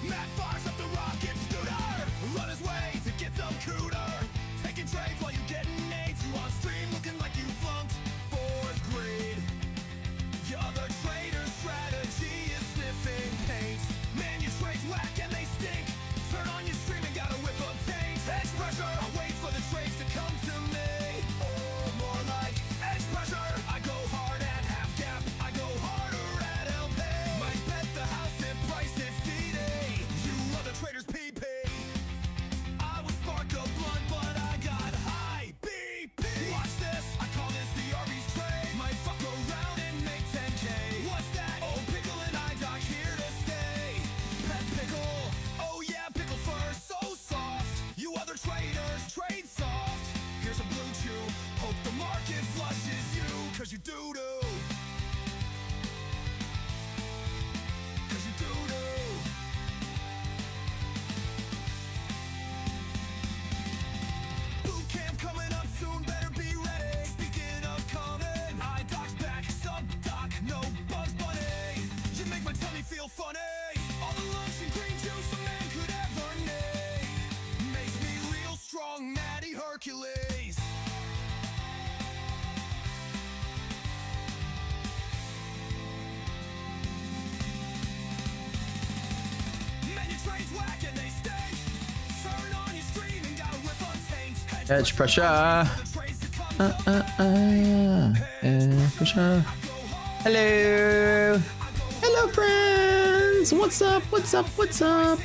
Matt fires up the rocket scooter. Run his way to get some cooter. Taking trades while you're getting nades. You on stream looking like you flunked fourth grade. Your other trader's strategy is sniffing paint. Man, your trades whack and they stink. Turn on your stream and got a whiff of taint. Edge pressure, I wait for the trades to come to me. Or more like edge pressure. I go hard at half gap. I go harder at LP. Might bet the house if price is DD. You other traders PP. I would spark a blunt, but I got high BP. Watch this, I call this the Arby's trade. Might fuck around and make 10K. What's that? Oh, pickle and iDoc here to stay. Pet pickle, oh yeah, pickle fur, so soft. You other traders, trade soft. Here's a blue chew, hope the market flushes you. Cause you doo-doo. Cause you doo-doo. Boot camp coming up soon, better be ready. Speaking of coming, iDoc's back, sub-doc, no Bugs Bunny. You make my tummy feel funny. All the lunch and green juice a man could ever need. Makes me real strong, Natty Hercules. Man, your trades whack and they stink. Turn on your stream and got a whiff of taint. Edge pressure. Edge pressure. Hello. Hello, friends. What's up? What's up? What's up?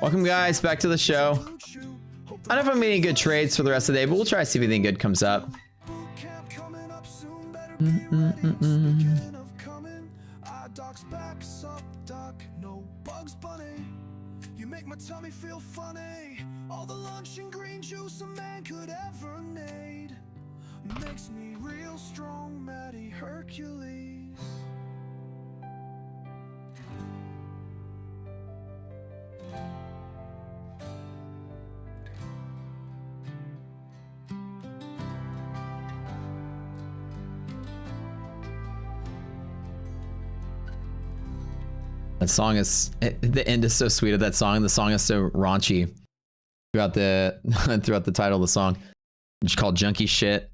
Welcome, guys, back to the show. I don't know if I'm making good trades for the rest of the day, but we'll try to see if anything good comes up. You make my tummy feel funny. All the lunch and green juice a man could ever need. Makes me real strong, Matty Hercules. That song is, the end is so sweet of that song. The song is so raunchy throughout the throughout the title of the song. It's called Junkie Shit.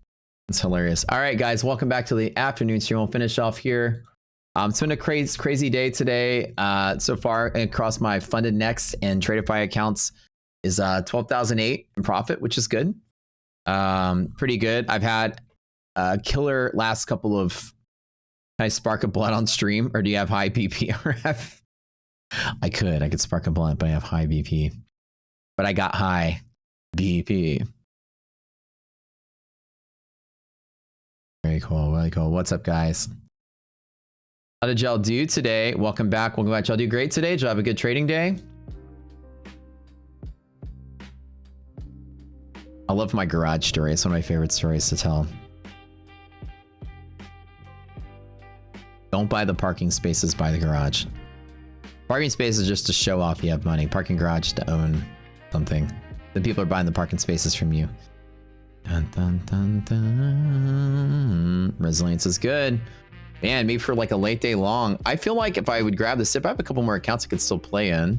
It's hilarious. All right, guys, welcome back to the afternoon stream. We'll finish off here. It's been a crazy day today. So far across my funded next and Tradify accounts is 12,008 in profit, which is good. Pretty good. I've had a killer last couple of. Can I spark a blunt on stream, or do you have high BP? I could spark a blunt, but I have high BP. But I got high BP. Very cool, really cool. What's up, guys? How did y'all do today? Welcome back. Welcome back. Y'all do great today? Did y'all have a good trading day? I love my garage story. It's one of my favorite stories to tell. Don't buy the parking spaces, buy the garage. Parking space is just to show off you have money. Parking garage to own something. Then people are buying the parking spaces from you. Dun, dun, dun, dun. Resilience is good. Man, maybe for like a late day long. I feel like if I would grab the SIP, I have a couple more accounts I could still play in.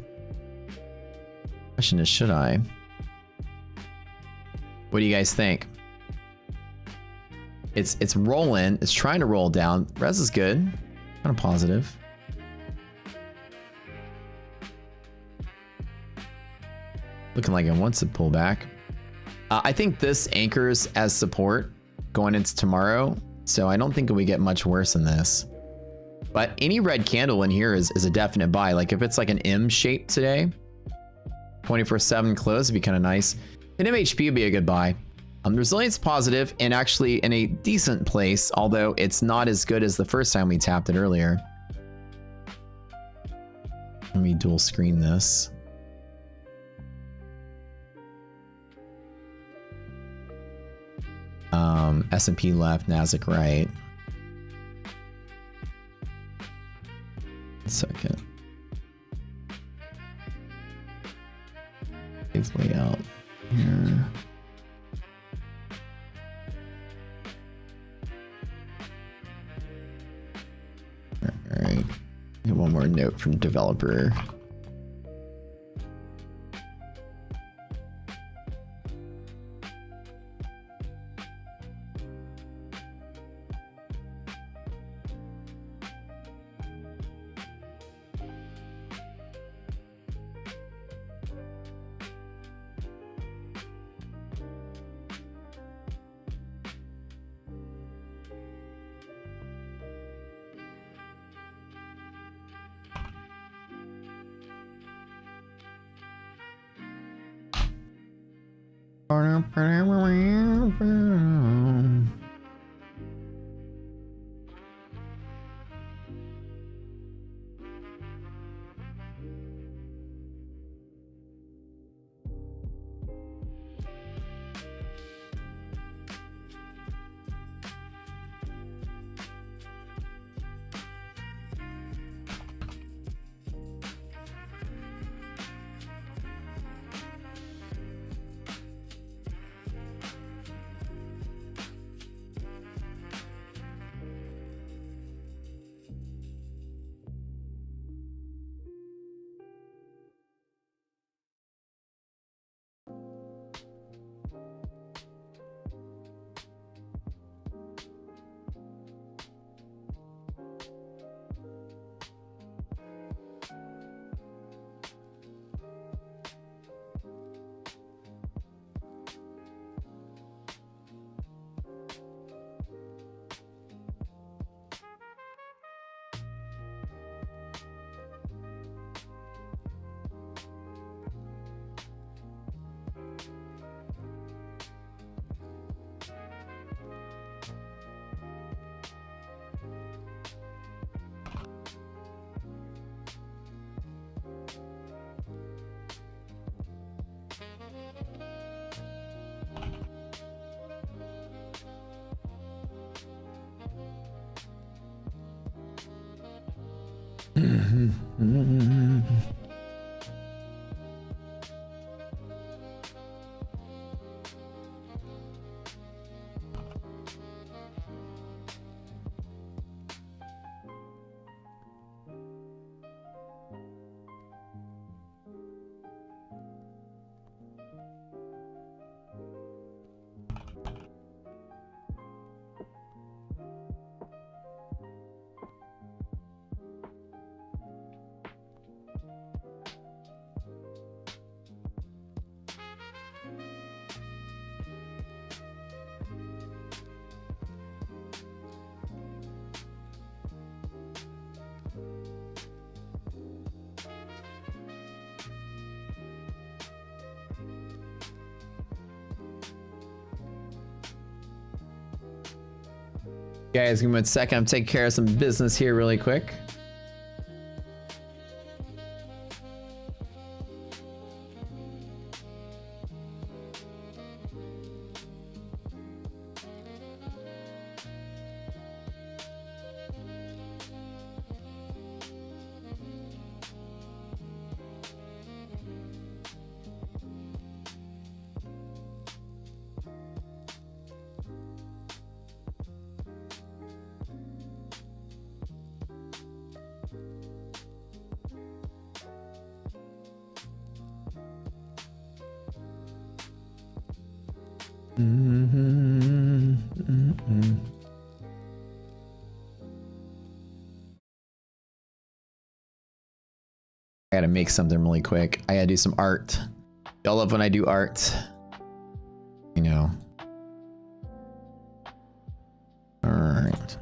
Question is, should I? What do you guys think? It's rolling. It's trying to roll down. Res is good. Kind of positive. Looking like it wants to pull back. I think this anchors as support going into tomorrow. So I don't think we get much worse than this. But any red candle in here is a definite buy. Like if it's like an M shape today, 24/7 close would be kind of nice. An MHP would be a good buy. Resilience positive and actually in a decent place, although it's not as good as the first time we tapped it earlier. Let me dual screen this. S&P left, Nasdaq right. Second. It's way out here. All right. Get one more note from developer. Guys, give me a second. I'm taking care of some business here really quick. I gotta make something really quick. I gotta do some art. Y'all love when I do art. You know. All right.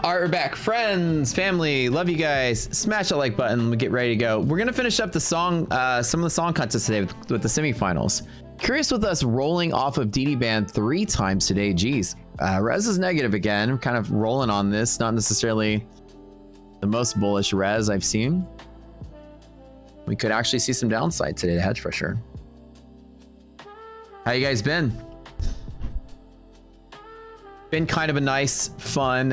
All right, we're back. Friends, family, love you guys. Smash that like button. We get ready to go. We're gonna finish up the song, some of the song contests today with the semifinals. Curious with us rolling off of DD Band 3 times today. Geez, Rez is negative again. I'm kind of rolling on this. Not necessarily the most bullish Rez I've seen. We could actually see some downside today to hedge for sure. How you guys been? Been kind of a nice, fun,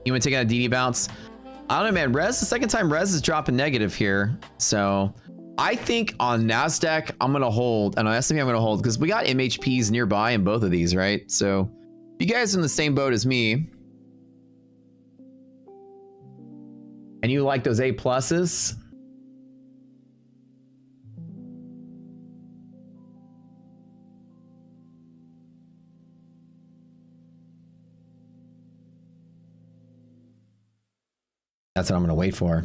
you want to take out a DD bounce? I don't know, man. Rez, the second time Rez is dropping negative here. So I think on NASDAQ, I'm going to hold, and on S&P, I'm going to hold because we got MHPs nearby in both of these, right? So if you guys are in the same boat as me and you like those A pluses, that's what I'm going to wait for.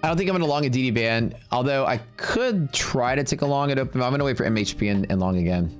I don't think I'm gonna long a DD ban, although I could try to tick along it open. I'm gonna wait for MHP and long again.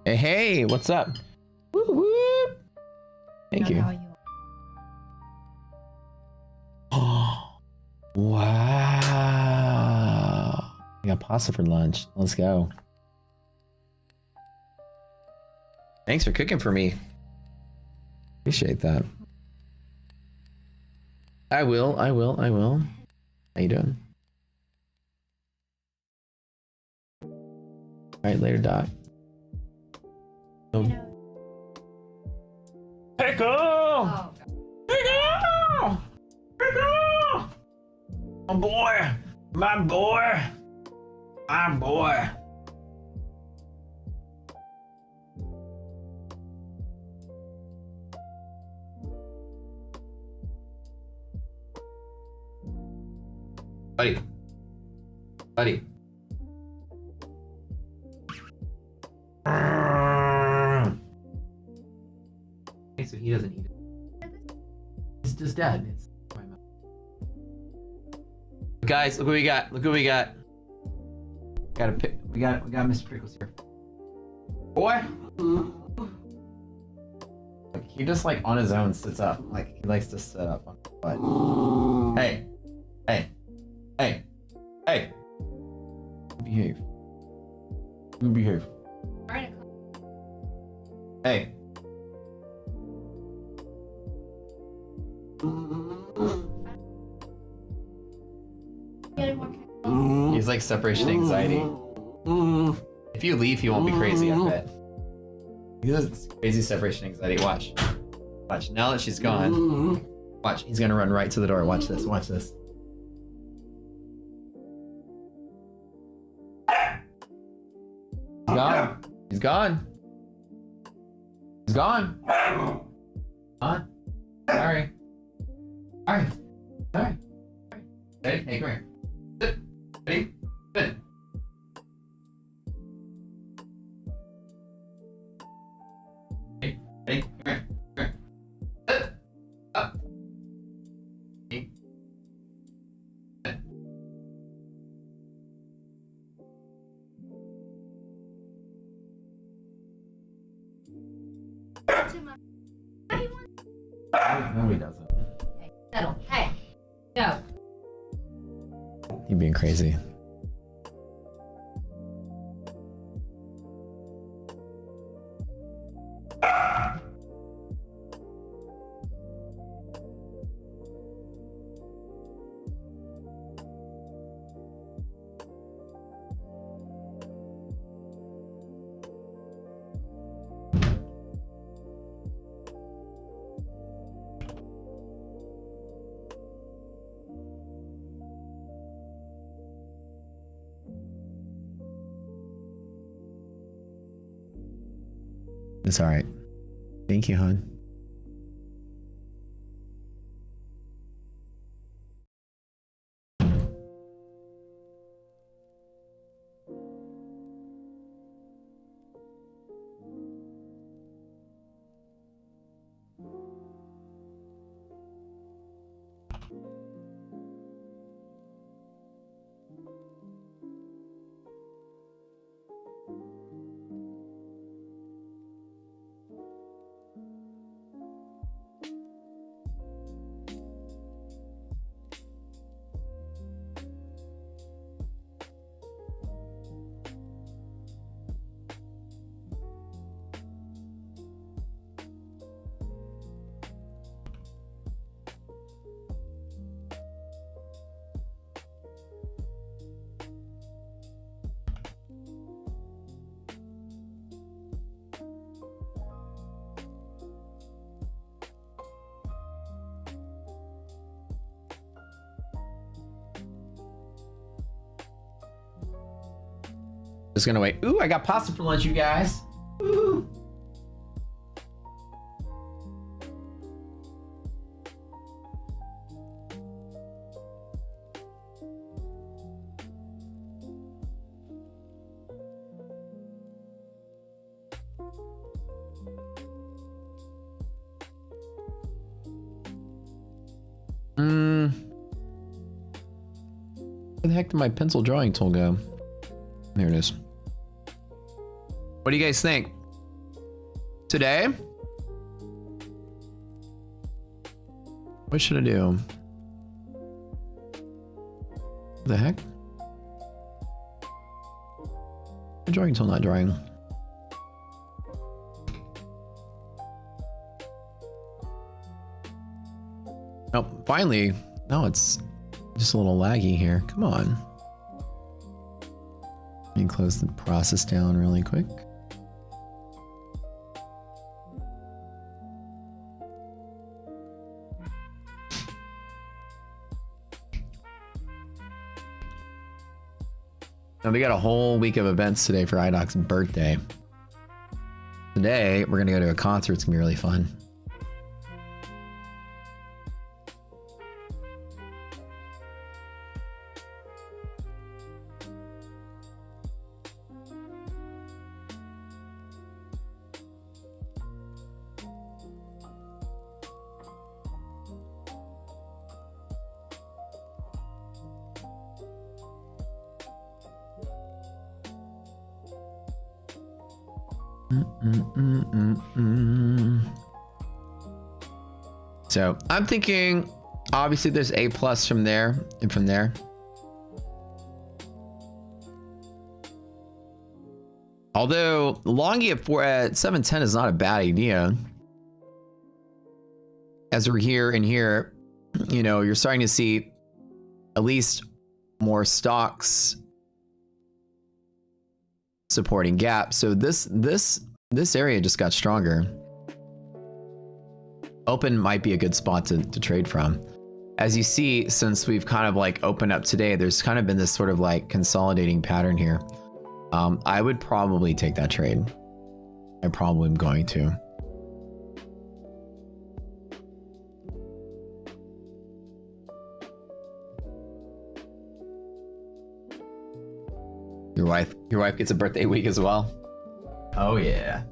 Hey, hey, what's up? Woo woo. Thank you. Oh, wow. We got pasta for lunch. Let's go. Thanks for cooking for me. Appreciate that. I will. How you doing? All right, later, Doc. Pickle! Oh, Pickle! Pickle! My boy! My boy! My boy! Buddy. Buddy. Okay, so he doesn't eat it. It's just dead. It's guys, look what we got. Look what we got. Got a pick. We got Mr. Pickles here. Boy. Like, he just like on his own sits up. Like he likes to sit up on his butt. Hey. Hey. Hey. Hey. Behave. Behave. Hey. He's like separation anxiety. If you leave, he won't be crazy, I bet. He has crazy separation anxiety. Watch. Watch. Now that she's gone, watch. He's gonna run right to the door. Watch this. Watch this. He's gone. He's gone. He's gone. Gone. Sorry. Alright. Alright. Ready? Hey, come here. Sit. Ready? Sit. Ready? Ready? Come here. Come here. Sit. Up. Ready? Sit. No, he doesn't. hey, settle. Hey, go. You're being crazy. It's all right. Thank you, hon. Just gonna wait. Ooh, I got pasta for lunch, you guys. Ooh. Where the heck did my pencil drawing tool go? There it is. What do you guys think? Today? What should I do? What the heck? The drawing tool not drawing. Oh, finally. No, it's just a little laggy here. Come on. Let me close the process down really quick. Now we got a whole week of events today for IDOC's birthday. Today, we're gonna go to a concert. It's gonna be really fun. So I'm thinking, obviously there's A plus from there and from there. Although longy at 710 is not a bad idea. As we're here and here, you know, you're starting to see at least more stocks supporting gaps. So this area just got stronger. Open might be a good spot to trade from. As you see, since we've kind of like opened up today, there's kind of been this sort of like consolidating pattern here. I would probably take that trade. I probably am going to. Your wife gets a birthday week as well. Oh yeah.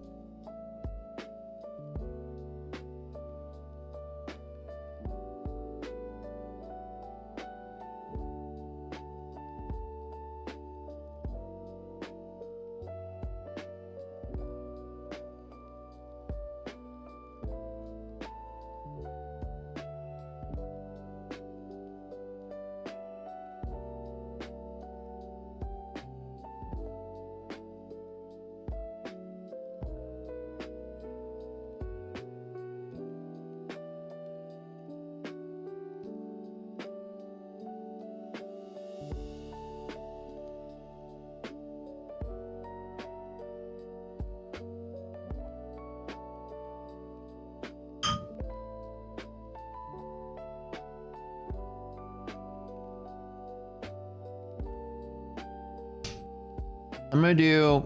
I'm gonna do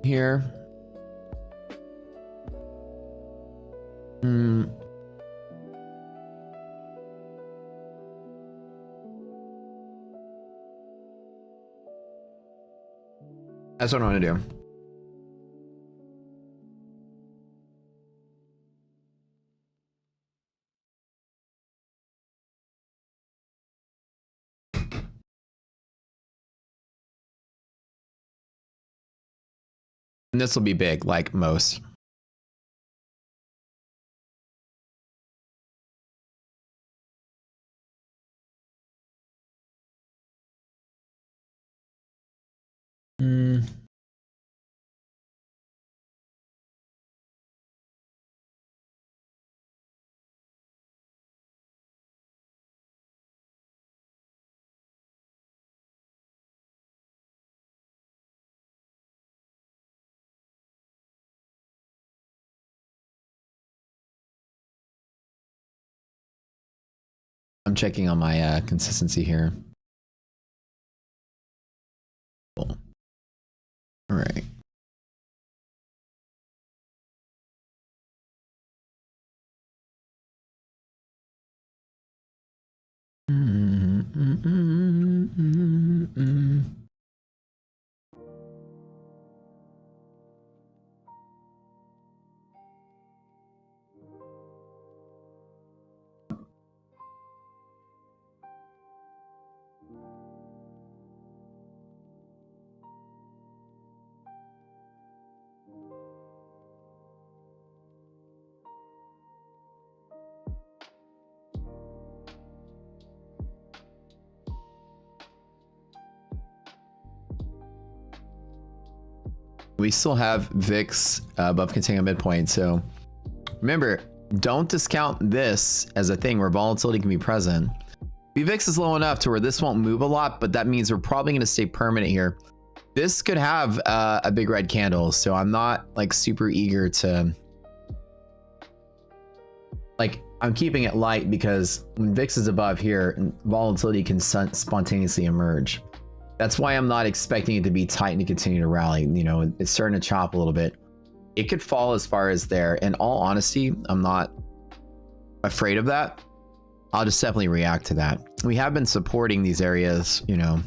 here. That's what I want to do. And this will be big, like most. Mm. I'm checking on my consistency here. Cool. All right. We still have VIX above containing a midpoint. So remember, don't discount this as a thing where volatility can be present. VIX is low enough to where this won't move a lot, but that means we're probably going to stay permanent here. This could have a big red candle, so I'm not like super eager to, like, I'm keeping it light because when VIX is above here, volatility can spontaneously emerge. That's why I'm not expecting it to be tight and to continue to rally. You know, it's starting to chop a little bit. It could fall as far as there. In all honesty, I'm not afraid of that. I'll just definitely react to that. We have been supporting these areas, you know.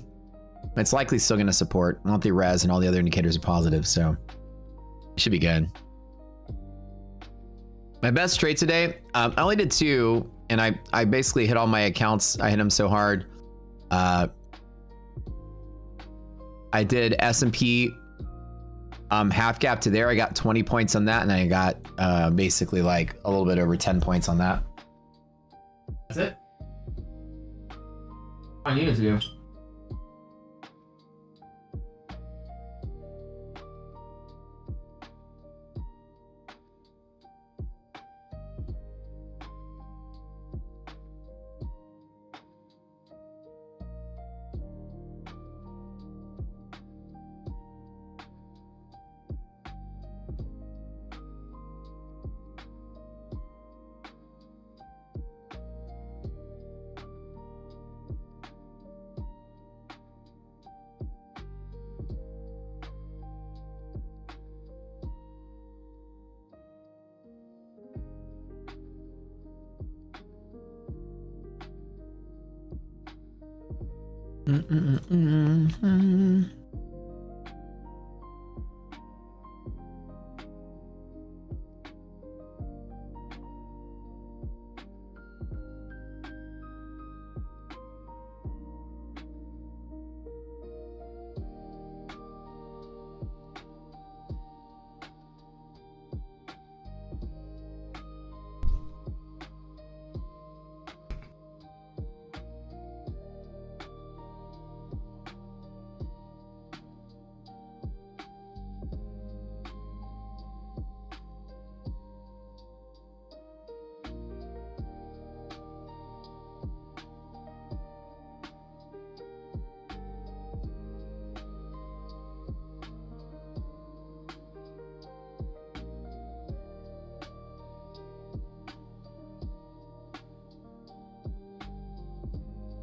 It's likely still going to support. Monthly res and all the other indicators are positive, so it should be good. My best trade today, I only did 2, and I basically hit all my accounts. I hit them so hard. I did S&P half gap to there. I got 20 points on that, and I got basically like a little bit over 10 points on that. That's it. I needed to do.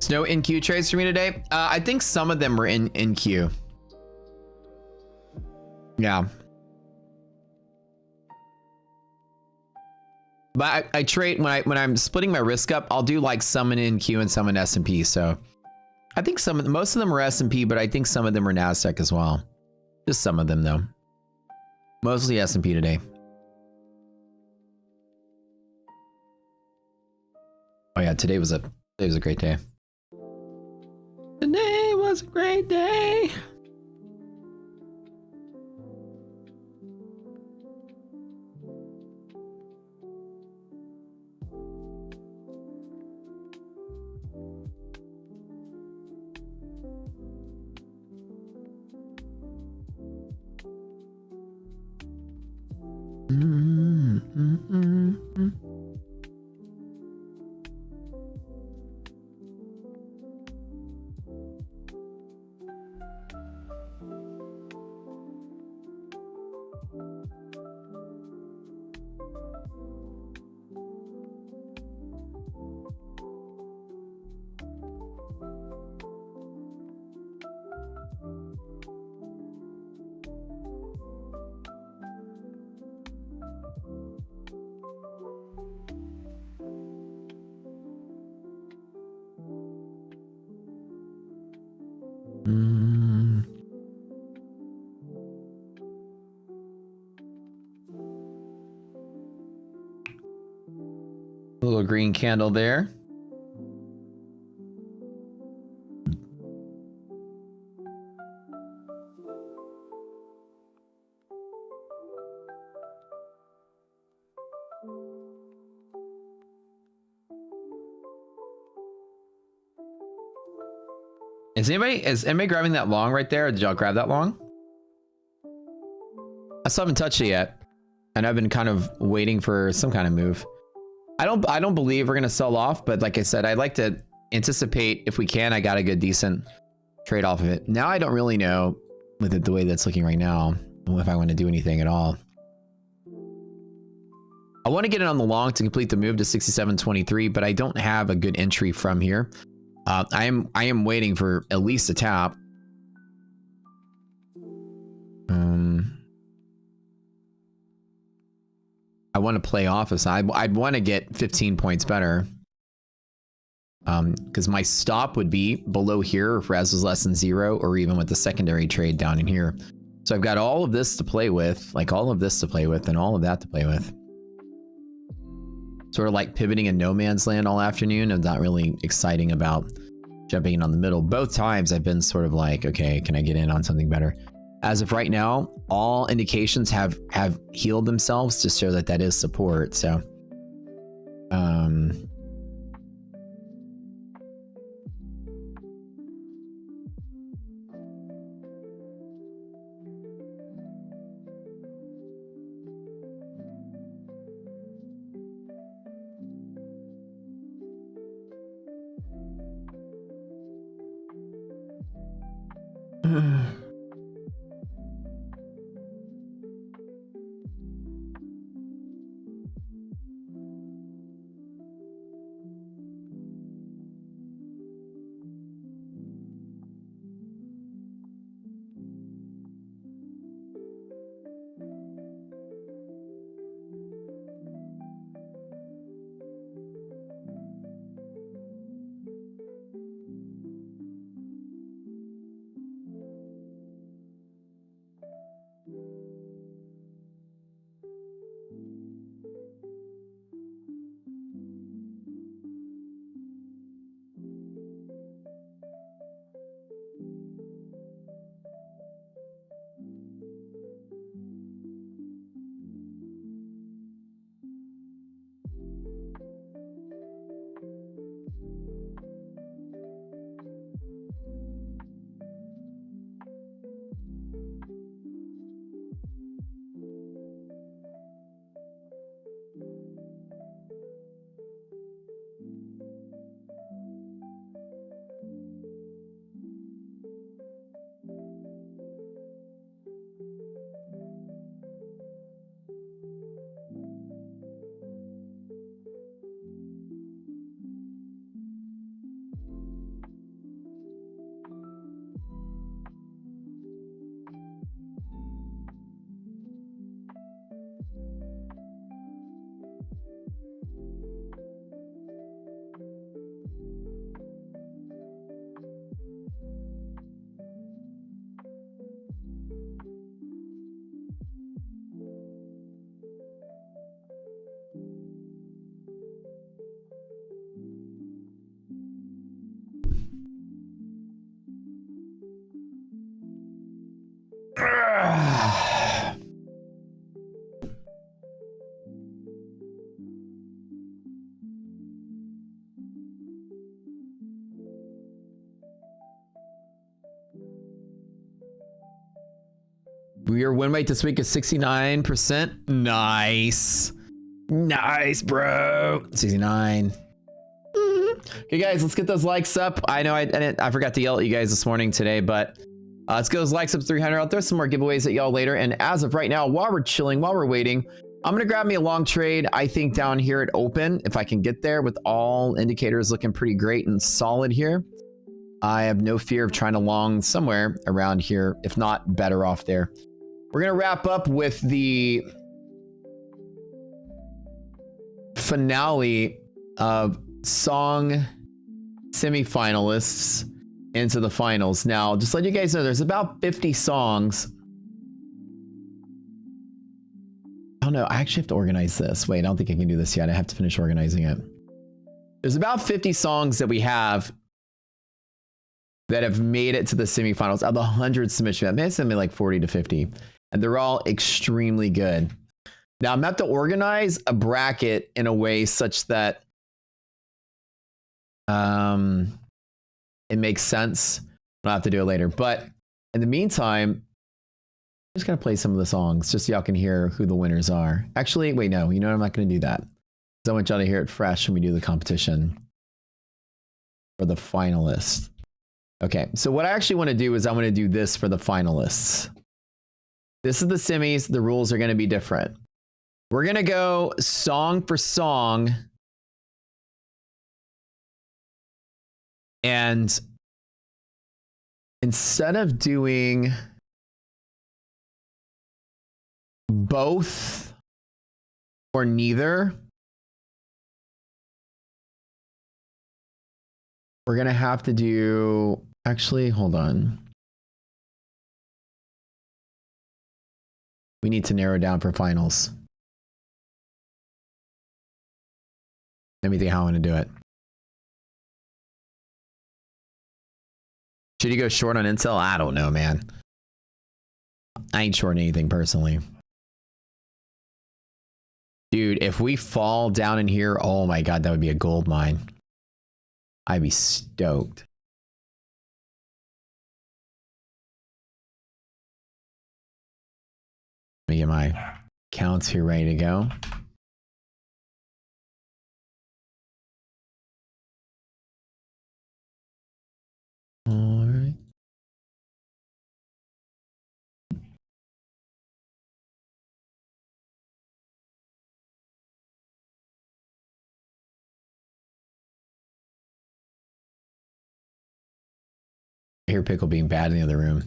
No in-queue trades for me today. I think some of them were in queue. Yeah. But I trade when I'm splitting my risk up, I'll do like some in queue and some in S&P. So I think most of them were S&P, but I think some of them were NASDAQ as well. Just some of them though. Mostly S&P today. Oh yeah, today was a great day. Today was a great day. A little green candle there. Is anybody grabbing that long right there? Or did y'all grab that long? I still haven't touched it yet. And I've been kind of waiting for some kind of move. I don't believe we're gonna sell off, but like I said, I'd like to anticipate if we can. I got a good decent trade off of it. Now I don't really know with it the way that's looking right now if I want to do anything at all. I want to get it on the long to complete the move to 67.23, but I don't have a good entry from here. I am waiting for at least a tap. I want to play off a side. I'd want to get 15 points better. Because my stop would be below here if res was less than 0, or even with the secondary trade down in here. So I've got all of this to play with, like all of this to play with, and all of that to play with. Sort of like pivoting in no man's land all afternoon. I'm not really exciting about jumping in on the middle. Both times I've been sort of like, okay, can I get in on something better? As of right now, all indications have healed themselves to show that that is support. So, Your win rate this week is 69%. Nice. Nice, bro. 69. Okay, guys, let's get those likes up. I know I forgot to yell at you guys this morning today, but let's get those likes up to 300. I'll throw some more giveaways at y'all later. And as of right now, while we're chilling, while we're waiting, I'm going to grab me a long trade, I think, down here at open, if I can get there with all indicators looking pretty great and solid here. I have no fear of trying to long somewhere around here, if not better off there. We're going to wrap up with the finale of song semifinalists into the finals. Now, just let you guys know, there's about 50 songs. Oh no, I actually have to organize this. Wait, I don't think I can do this yet. I have to finish organizing it. There's about 50 songs that we have that have made it to the semifinals of the 100 submissions. I may have sent me like 40 to 50, and they're all extremely good. Now I'm going to have to organize a bracket in a way such that it makes sense. I'll have to do it later. But in the meantime, I'm just going to play some of the songs just so y'all can hear who the winners are. Actually, wait, no, you know what? I'm not going to do that. I want y'all to hear it fresh when we do the competition for the finalists. Okay, so what I actually want to do is I want to do this for the finalists. This is the semis. The rules are going to be different. We're going to go song for song. And instead of doing both or neither, we're going to have to do, actually, hold on. We need to narrow down for finals. Let me think how I want to do it. Should you go short on Intel? I don't know, man. I ain't short anything personally. Dude, if we fall down in here, oh my God, that would be a gold mine. I'd be stoked. Let me get my counts here ready to go. All right. I hear Pickle being bad in the other room.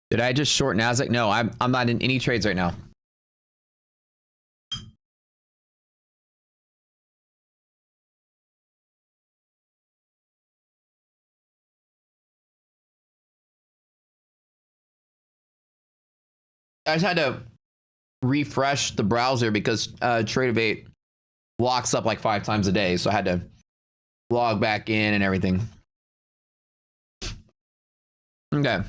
Did I just short Nasdaq? No, I'm not in any trades right now. I just had to refresh the browser because Trade8 locks up like 5 times a day, so I had to log back in and everything. Okay.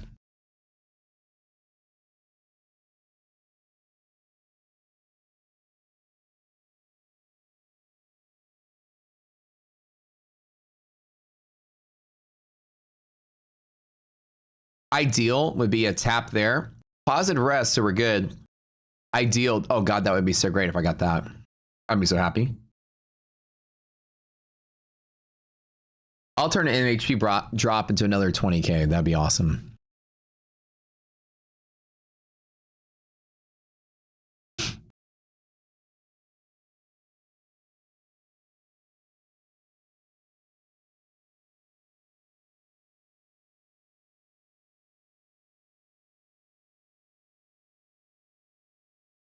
Ideal would be a tap there. Positive rest, so we're good. Ideal. Oh God, that would be so great if I got that. I'd be so happy. I'll turn an MHP drop into another 20K. That'd be awesome.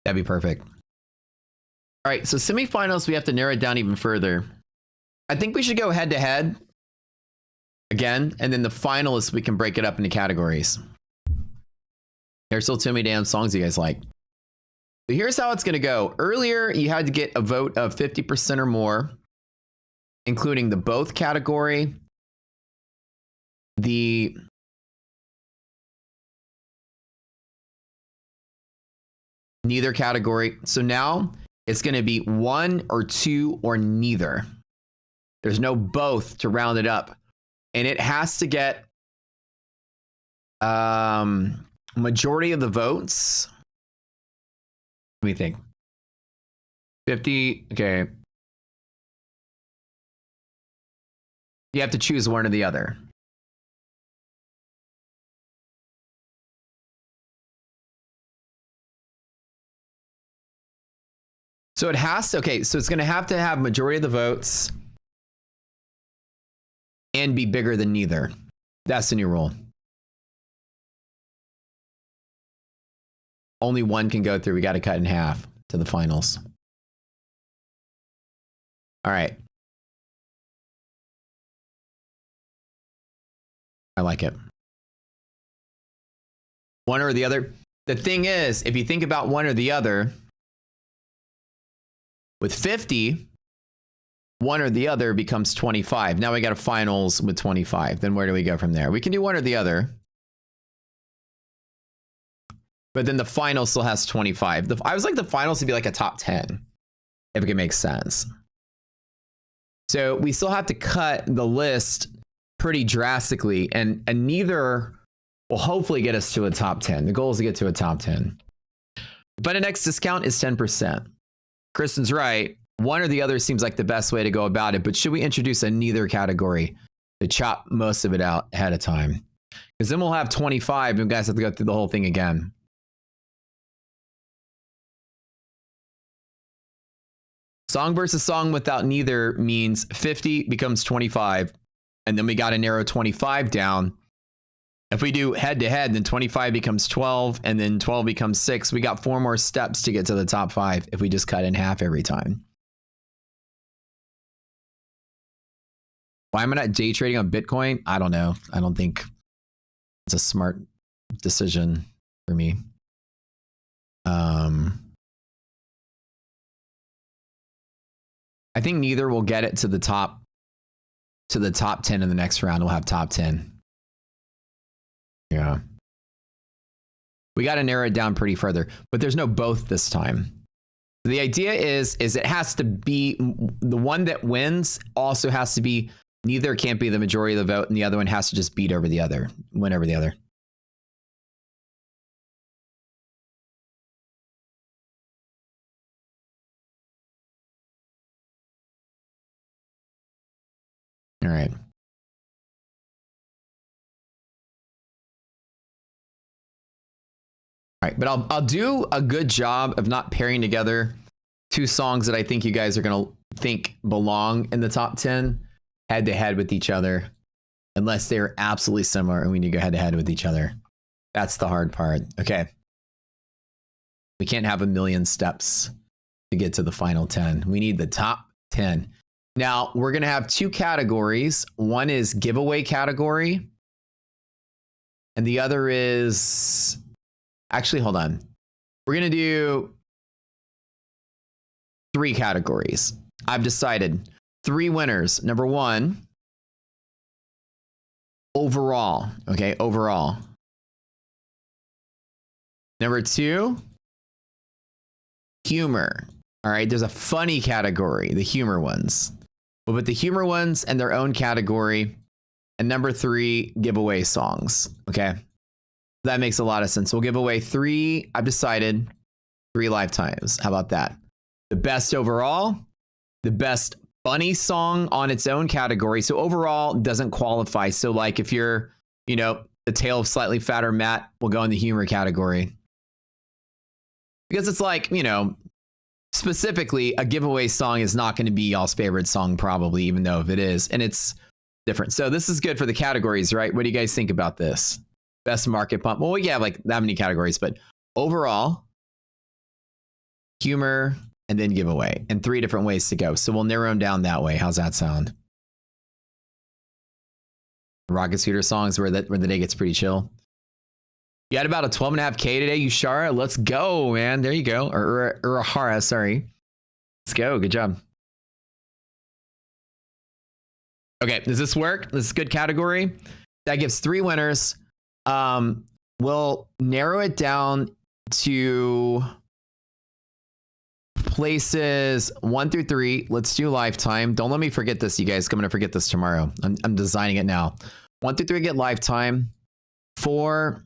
That'd be perfect. All right, so semifinals, we have to narrow it down even further. I think we should go head to head again, and then the finalists, we can break it up into categories. There's still too many damn songs you guys like. So here's how it's gonna go. Earlier, you had to get a vote of 50% or more, including the both category, the neither category. So now it's going to be 1 or 2 or neither. There's no both to round it up. And it has to get majority of the votes. What do you think? 50. Okay. You have to choose one or the other. So it has to, okay, so it's going to have majority of the votes and be bigger than neither. That's the new rule. Only one can go through. We got to cut in half to the finals. All right. I like it. One or the other. The thing is, if you think about one or the other, with 50, one or the other becomes 25. Now we got a finals with 25. Then where do we go from there? We can do one or the other. But then the final still has 25. I was like the finals to be like a top 10, if it can make sense. So we still have to cut the list pretty drastically, and neither will hopefully get us to a top 10. The goal is to get to a top 10. But an X discount is 10%. Kristen's right. One or the other seems like the best way to go about it, but should we introduce a neither category to chop most of it out ahead of time? Because then we'll have 25 and you guys have to go through the whole thing again. Song versus song without neither means 50 becomes 25, and then we got to narrow 25 down. If we do head to head, then 25 becomes 12, and then 12 becomes 6. We got 4 more steps to get to the top 5 if we just cut in half every time. Why am I not day trading on Bitcoin? I don't know. I don't think it's a smart decision for me. I think neither will get it to the top 10 in the next round. We'll have top 10. Yeah. We got to narrow it down pretty further, but there's no both this time. The idea is it has to be the one that wins also has to be neither can't be the majority of the vote, and the other one has to just beat over the other, win over the other. All right. All right, but I'll do a good job of not pairing together 2 songs that I think you guys are going to think belong in the top 10 head to head with each other, unless they're absolutely similar and we need to go head to head with each other. That's the hard part. Okay. We can't have a million steps to get to the final 10. We need the top 10. Now we're going to have 2 categories. One is giveaway category, and the other is, actually, hold on. We're going to do 3 categories. I've decided 3 winners. Number 1, overall. Okay, overall. Number 2, humor. All right, there's a funny category, the humor ones. We'll put the humor ones in their own category. And number 3, giveaway songs. Okay. That makes a lot of sense. We'll give away 3, I've decided, 3 lifetimes. How about that? The best overall, the best funny song on its own category. So overall doesn't qualify. So like if you're, the tale of slightly fatter Matt will go in the humor category. Because it's like, specifically a giveaway song is not going to be y'all's favorite song probably, even though if it is, and it's different. So this is good for the categories, right? What do you guys think about this? Best market pump. Well, we have like that many categories, but overall, humor, and then giveaway, and 3 different ways to go. So we'll narrow them down that way. How's that sound? Rocket Scooter songs where the day gets pretty chill. You had about a 12.5K today, Yushara. Let's go, man. There you go. Or Urahara, sorry. Let's go. Good job. Okay, does this work? This is a good category. That gives 3 winners. We'll narrow it down to places 1 through 3. Let's do lifetime. Don't let me forget this, you guys. I'm gonna forget this tomorrow. I'm designing it now. 1 through 3 get lifetime. 4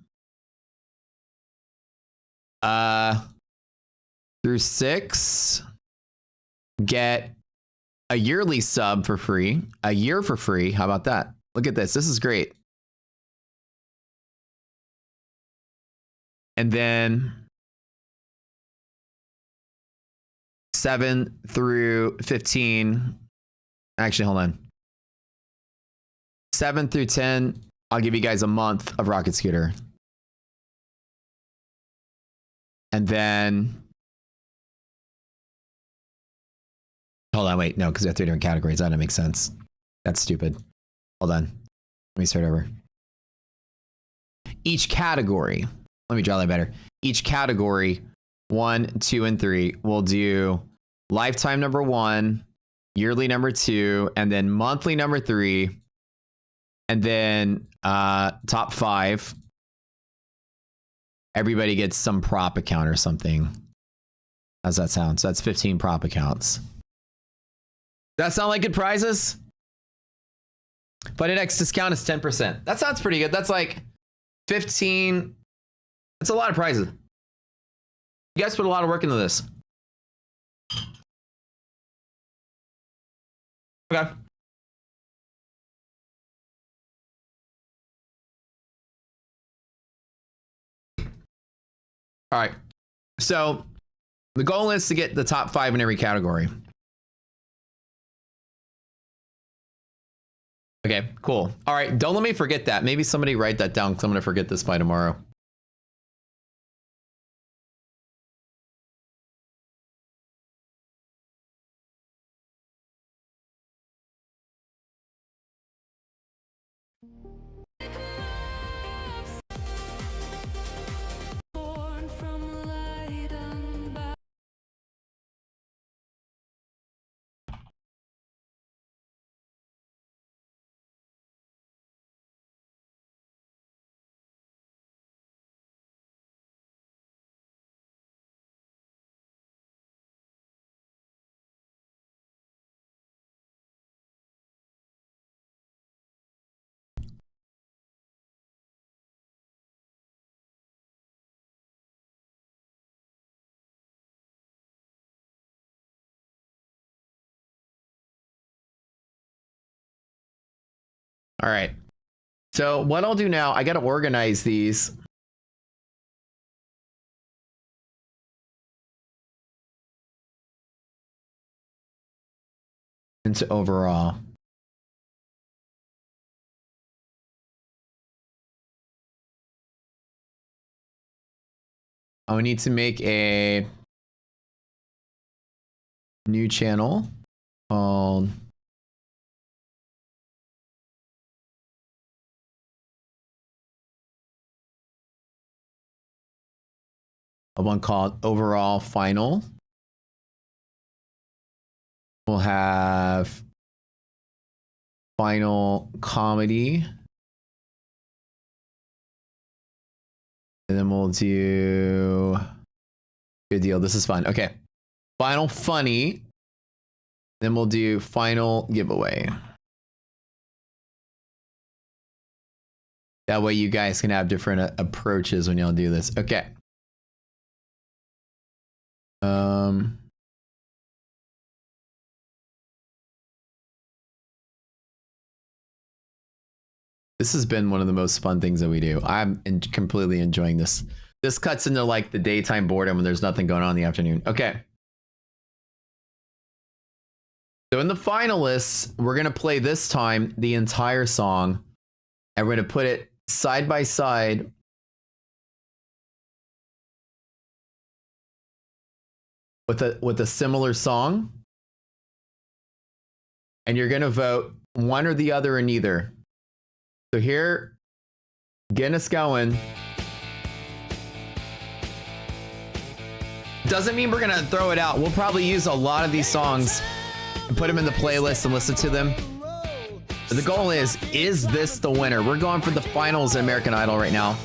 through 6 get a yearly sub for free, a year for free. How about that? Look at this. This is great. And then 7 through 15. Actually, hold on. 7 through 10. I'll give you guys a month of Rocket Scooter. And then, hold on, wait, no, because we have 3 different categories. That doesn't make sense. That's stupid. Hold on. Let me start over. Each category, let me draw that better. Each category, 1, 2, and 3, will do lifetime number 1, yearly number 2, and then monthly number 3, and then top 5. Everybody gets some prop account or something. How's that sound? So that's 15 prop accounts. Does that sound like good prizes? Fighting X discount is 10%. That sounds pretty good. That's like 15. That's a lot of prizes. You guys put a lot of work into this. Okay. All right. So the goal is to get the top 5 in every category. Okay, cool. All right, don't let me forget that. Maybe somebody write that down because I'm going to forget this by tomorrow. All right. So what I'll do now, I got to organize these. Into overall. I would need to make a new channel called one called overall final. We'll have final comedy. And then we'll do, good deal. This is fun. Okay. Final funny. Then we'll do final giveaway. That way you guys can have different approaches when y'all do this. Okay. This has been one of the most fun things that we do. I'm completely enjoying this. This cuts into like the daytime boredom when there's nothing going on in the afternoon. Okay. So in the finalists, we're going to play this time the entire song, and we're going to put it side by side with a similar song. And you're going to vote one or the other or neither. So here, getting us going. Doesn't mean we're going to throw it out. We'll probably use a lot of these songs and put them in the playlist and listen to them. But the goal is this the winner? We're going for the finals in American Idol right now.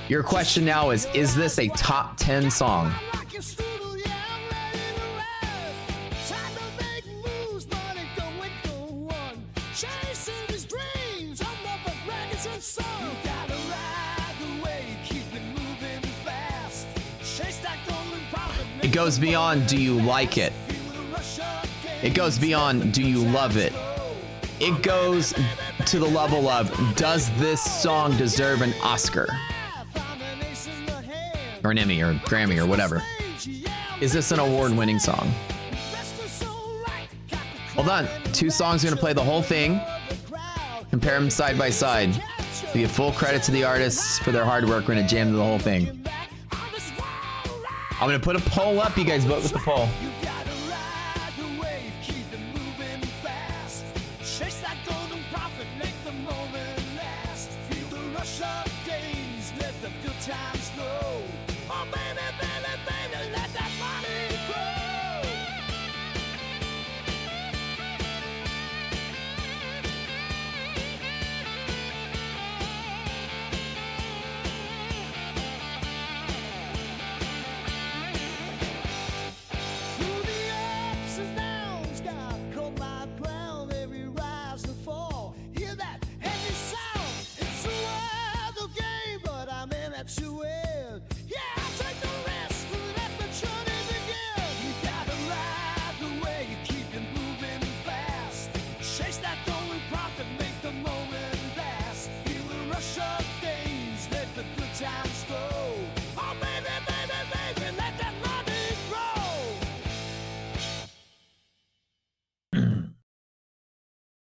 Your question now is this a top 10 song? It goes beyond, do you like it? It goes beyond, do you love it? It goes to the level of, does this song deserve an Oscar? Or an Emmy or Grammy or whatever. Is this an award-winning song? Hold on. 2 songs are going to play the whole thing. Compare them side by side. Give full credit to the artists for their hard work. We're going to jam the whole thing. I'm going to put a poll up. You guys vote with the poll.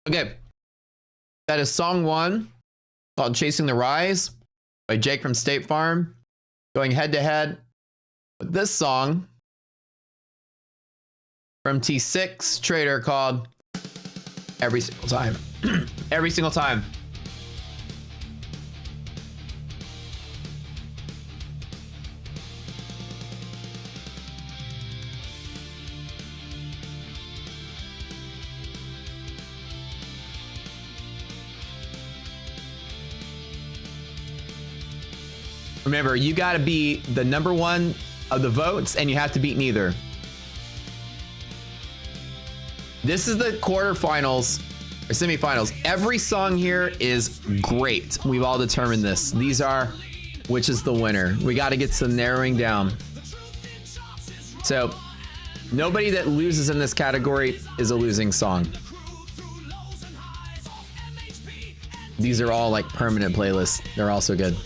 Okay, that is song 1 called Chasing the Rise by Jake from State Farm, going head to head with this song from T6 Trader called Every Single Time. Every Single Time. Remember, you got to be the #1 of the votes, and you have to beat neither. This is the quarterfinals or semifinals. Every song here is great. We've all determined this. These are which is the winner. We got to get some narrowing down. So nobody that loses in this category is a losing song. These are all like permanent playlists. They're also good.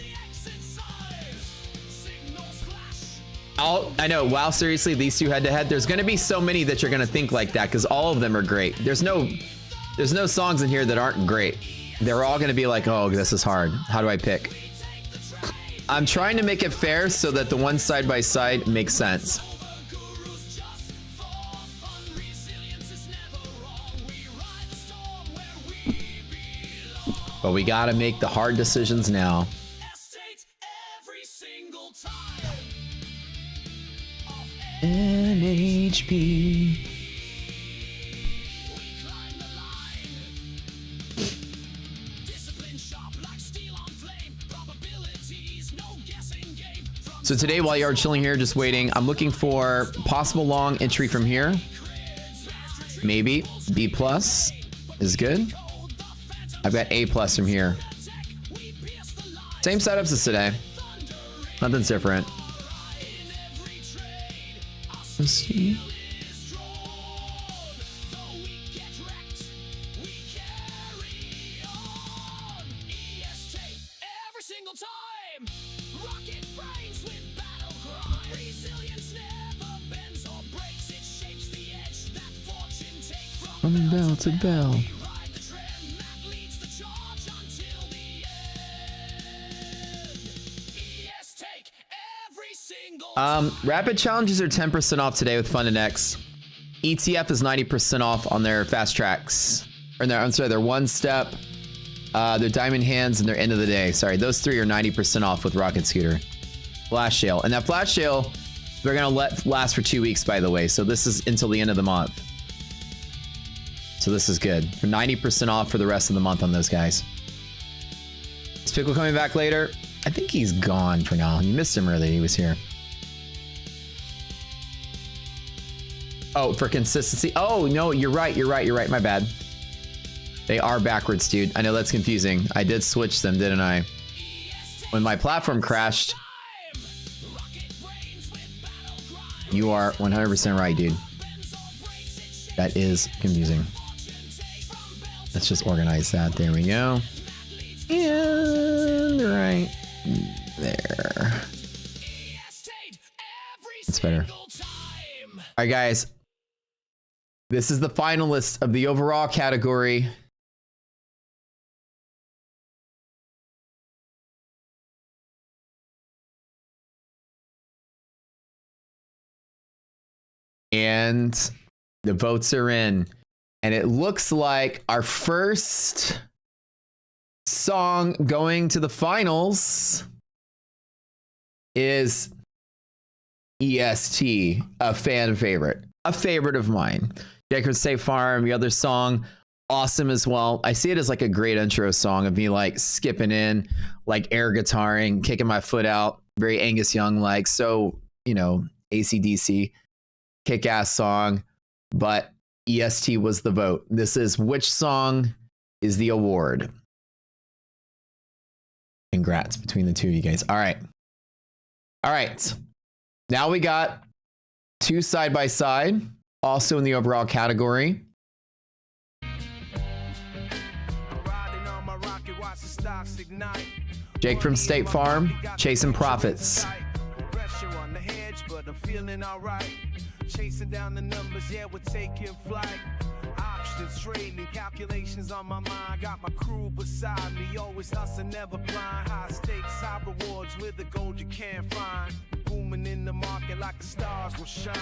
I know, wow, seriously, these 2 head to head, there's gonna be so many that you're gonna think like that because all of them are great. There's no songs in here that aren't great. They're all gonna be like, oh, this is hard. How do I pick? I'm trying to make it fair so that the one side by side makes sense. But we gotta make the hard decisions now. NHP. So today, while you're chilling here, just waiting, I'm looking for possible long entry from here. Maybe B+ is good. I've got A+ from here. Same setups as today. Nothing's different. Let's see. From bell to bell. Rapid challenges are 10% off today with Fun and X. ETF is 90% off on their fast tracks. Or their, I'm sorry, their one step, their diamond hands, and their end of the day. Sorry, those 3 are 90% off with Rocket Scooter. Flash sale. And that flash sale, they're going to let last for 2 weeks, by the way. So this is until the end of the month. So this is good. For 90% off for the rest of the month on those guys. Is Pickle coming back later? I think he's gone for now. You missed him earlier. He was here. Oh, for consistency. Oh, no, you're right. You're right. You're right. My bad. They are backwards, dude. I know that's confusing. I did switch them, didn't I? When my platform crashed. You are 100% right, dude. That is confusing. Let's just organize that. There we go. And right there. It's better. All right, guys. This is the finalist of the overall category. And the votes are in. And it looks like our first song going to the finals is EST, a fan favorite. A favorite of mine. Jacob State Farm, the other song, awesome as well. I see it as like a great intro song of me like skipping in, like air guitaring, kicking my foot out. Very Angus Young like. So, you know, AC/DC, kick-ass song. But EST was the vote. This is which song is the award. Congrats between the two of you guys. All right. All right. Now we got two side by side, also in the overall category. Jake from State Farm, Chasing Profits. Chasing down the numbers, yeah, we're taking flight. Options, trading, calculations on my mind. Got my crew beside me, always hustling, never blind. High stakes, high rewards with the gold you can't find. Booming in the market like the stars will shine.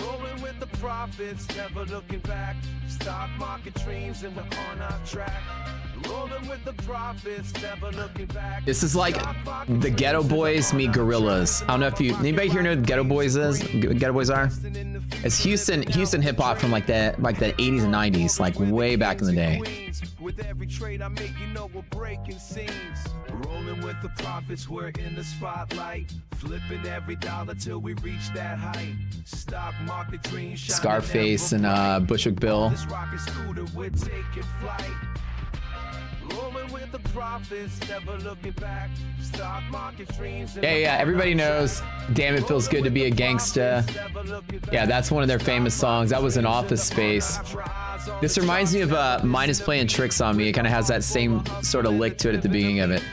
Rolling with the profits, never looking back. Stock market dreams and we're on our track. Rolling with the profits, never looking back. This is like the Ghetto Boys meet Gorillas. I don't know if anybody here know what Ghetto Boys is? Ghetto Boys are? It's Houston hip hop from like the 80s and 90s, like way back in the day. With every trade I make, you know we're breaking scenes. Rolling with the profits, we're in the spotlight. Flipping every dollar till we reach that height. Stock market dreams. Scarface and Bushwick Bill. This rocket scooter, we're taking flight. Rolling with the profits, never looking back. Stock market dreams. Yeah, everybody knows Damn It Feels Good to Be a Gangsta. Yeah, that's one of their famous songs. That was in Office Space. This reminds me of Minus Playing Tricks on Me. It kind of has that same sort of lick to it at the beginning of it.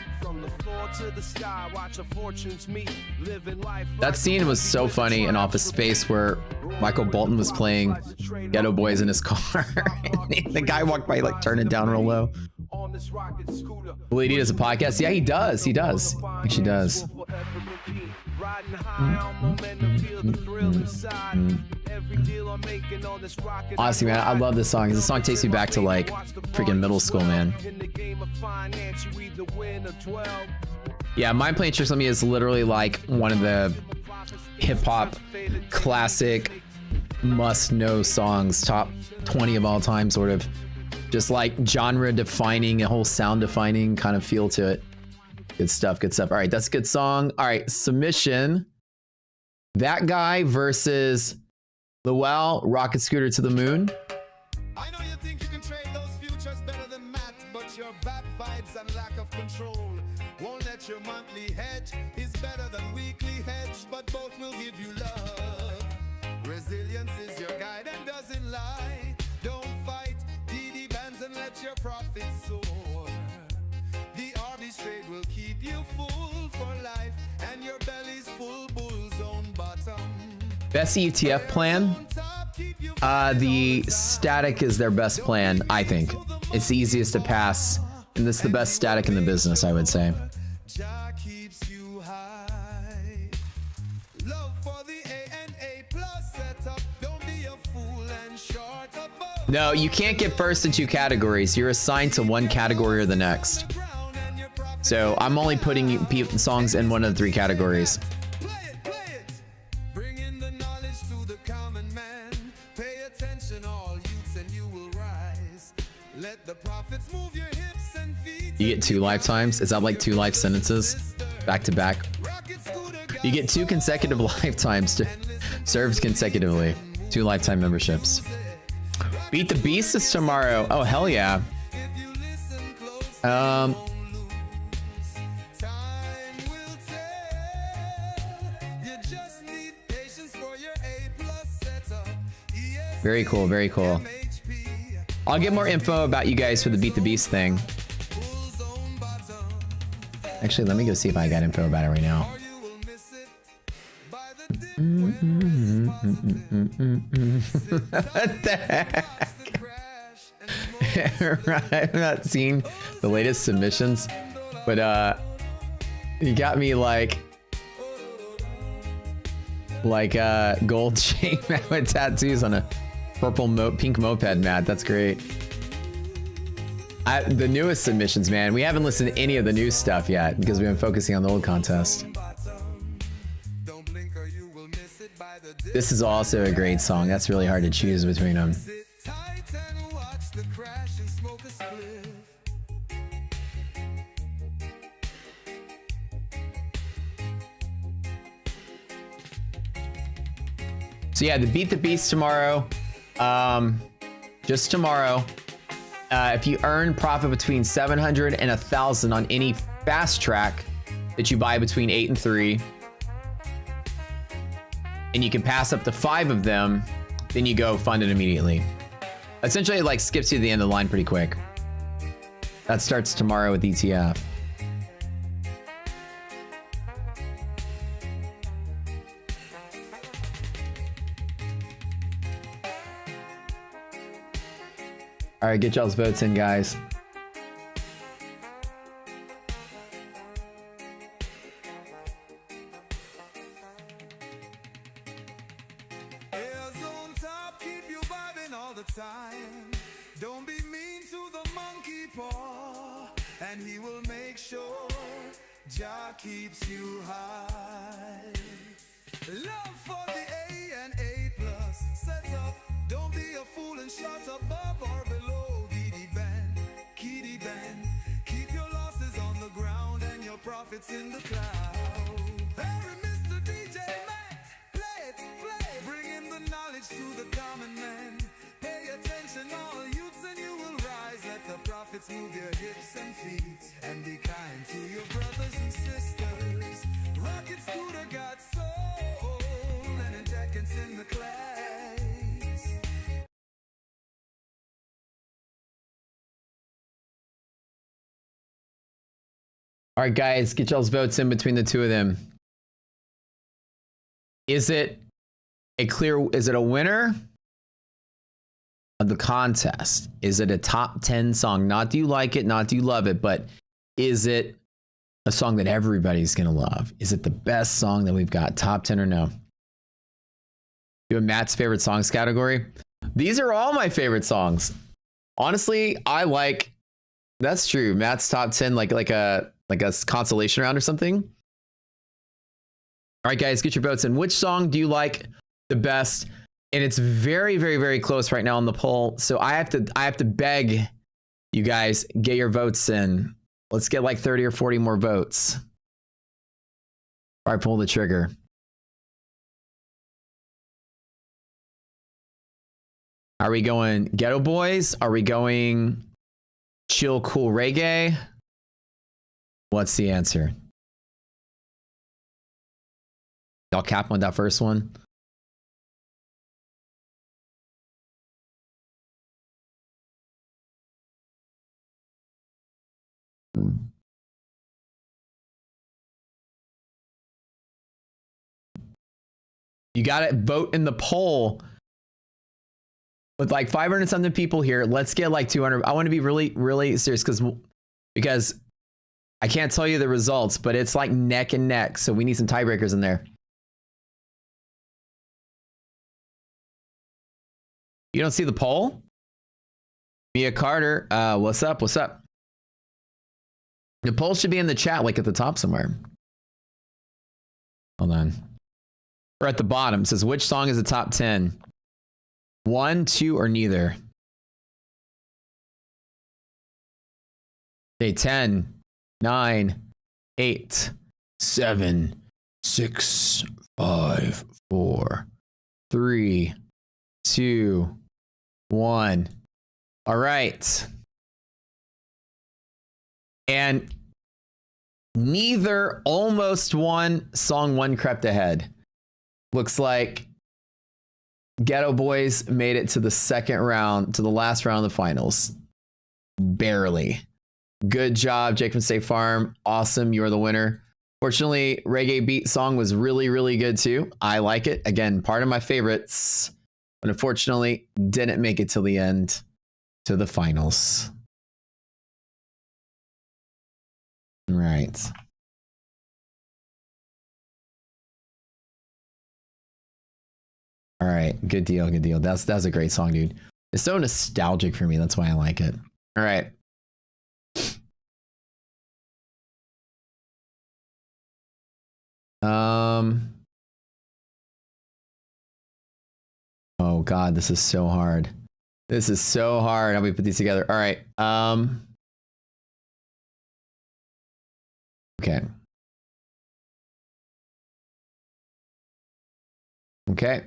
That scene was so funny in Office Space where Michael Bolton was playing Ghetto Boys in his car. And the guy walked by, like, turned it down real low. Will he does a podcast? Yeah, he does. He does. She does. Honestly, man, I love this song. This song takes me back to like freaking middle school, man. Yeah, Mind Playing Tricks on Me is literally like one of the hip hop classic must-know songs, top 20 of all time, sort of. Just like genre defining, a whole sound defining kind of feel to it. Good stuff, good stuff. All right, that's a good song. All right, submission. That Guy versus Lowell, Rocket Scooter to the Moon. I know you think you can trade those futures better than Matt, but your bad vibes and lack of control won't let your monthly hedge is better than weekly hedge, but both will give you love. Resilience is your guide and doesn't lie. Don't fight DD bands and let your profits soar. The RB trade will keep you full for life, and your belly's full bull's own bottom. Best ETF plan? The static is their best plan, I think. It's the easiest to pass, and this is the best static in the business, I would say. No, you can't get first in two categories. You're assigned to one category or the next. So I'm only putting songs in one of the three categories. You get 2 lifetimes. Is that like 2 life sentences back to back? You get 2 consecutive lifetimes served consecutively. 2 lifetime memberships. Beat the Beast is tomorrow. Oh, hell yeah. Very cool, very cool. I'll get more info about you guys for the Beat the Beast thing. Actually, let me go see if I got info about it right now. What the heck? Right, I've not seen the latest submissions, but you got me like gold chain with tattoos on a purple pink moped, Matt. That's great. The newest submissions, man. We haven't listened to any of the new stuff yet because we've been focusing on the old contest. This is also a great song. That's really hard to choose between them. So yeah, the Beat the Beast tomorrow. Just tomorrow. If you earn profit between 700 and 1,000 on any fast track that you buy between 8 and 3, and you can pass up to 5 of them, then you go fund it immediately. Essentially, it like skips you to the end of the line pretty quick. That starts tomorrow with ETF. All right, get y'all's votes in, guys. Don't be mean to the monkey paw, and he will make sure Jah keeps you high. Love for the A and A plus. Set up, don't be a fool and shut above or below. Diddy band, kitty band. Keep your losses on the ground and your profits in the cloud. Very Mr. DJ Matt, play it, play. Bring in the knowledge to the common man. Pay attention, all youths, and you will rise. Let the prophets move your hips and feet, and be kind to your brothers and sisters. Rocket scooter got soul, and a jacket's in the clays. All right, guys, get y'all's votes in between the two of them. Is it a winner of the contest? Is it a top 10 song? Not do you like it, not do you love it, but is it a song that everybody's gonna love? Is it the best song that we've got? Top 10 or no? Do a Matt's favorite songs category. These are all my favorite songs. Honestly, that's true. Matt's top 10, like a consolation round or something. All right, guys, get your votes in. Which song do you like the best? And it's very, very, very close right now on the poll. So I have to beg you guys, get your votes in. Let's get like 30 or 40 more votes. All right, pull the trigger. Are we going Ghetto Boys? Are we going chill, cool reggae? What's the answer? Y'all cap on that first one. You got to vote in the poll. With like 500 something people here, let's get like 200. I want to be really, really serious because I can't tell you the results, but it's like neck and neck. So we need some tiebreakers in there. You don't see the poll? Mia Carter, what's up? What's up? The poll should be in the chat, like at the top somewhere. Hold on. Or at the bottom. It says, which song is the top 10? 1, 2, or neither? Okay, 10, 9, 8, 7, 6, 5, 4, 3, 2, 1. All right. And neither almost won. Song 1 crept ahead. Looks like Ghetto Boys made it to the second round, to the last round of the finals. Barely. Good job, Jake from State Farm. Awesome. You're the winner. Fortunately, Reggae Beat Song was really, really good too. I like it. Again, part of my favorites. But unfortunately, didn't make it till the end, to the finals. Right. All right. Good deal. Good deal. That's a great song, dude. It's so nostalgic for me. That's why I like it. All right. Oh God, this is so hard. This is so hard. How we put these together. All right. Okay. Okay.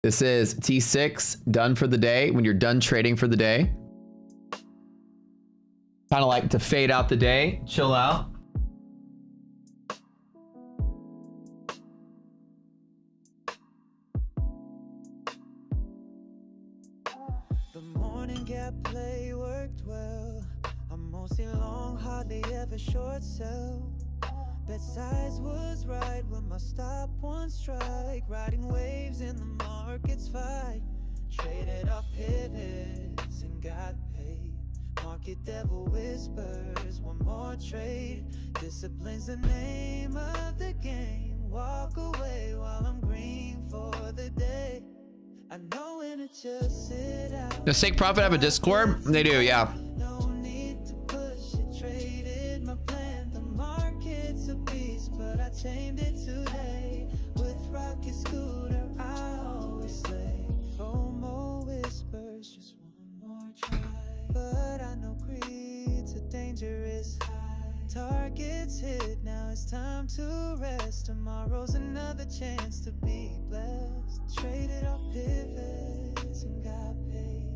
This is T6, done for the day. When you're done trading for the day. Kind of like to fade out the day, chill out. The morning gap play worked well. I'm mostly long, hardly ever short sell. Bet size was right when my stop one strike. Riding waves in the market's fight. Traded off pivots and got paid. Market devil whispers, one more trade. Discipline's the name of the game. Walk away while I'm green for the day. I know when to just sit out. Does Take Profit have a Discord? They do, yeah. No need to push it, traded my plan. The market's a beast, but I tamed it today. With rocket scooter, I always slay. FOMO whispers, just one more try. But I know greed's a dangerous high. Targets hit, now it's time to rest. Tomorrow's another chance to be blessed. Traded off pivots and got paid.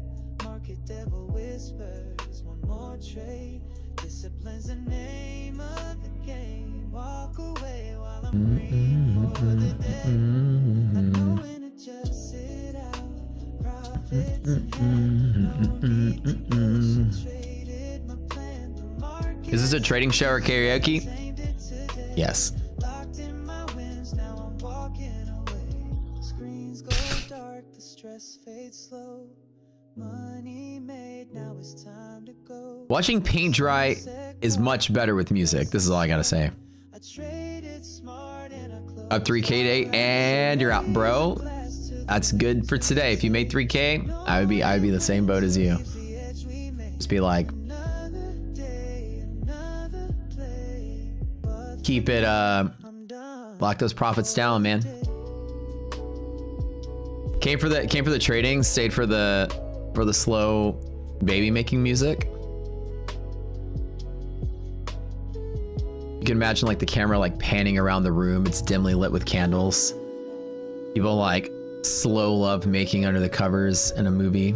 Market devil whispers, one more trade. Discipline's the name of the game. Walk away while I'm green for the day. I know when to just sit out. Profits in hand, no need to push it. Traded my plan. The market Is this a trading show or karaoke? tamed it today. Yes. Locked in my wins, now I'm walking away. Screens go dark, the stress fades slow. Money made, now it's time to go. Watching paint dry is much better with music. This is all I gotta say. I traded smart and I closed Up 3K today, and you're out, bro. That's good for today. If you made 3K, I would be the same boat as you. the edge we made. Just be like, Another day, another play. But keep it, I'm done. lock those profits down, man. Came for the trading, stayed for the slow baby making music. You can imagine like the camera like panning around the room. It's dimly lit with candles. People like slow love making under the covers in a movie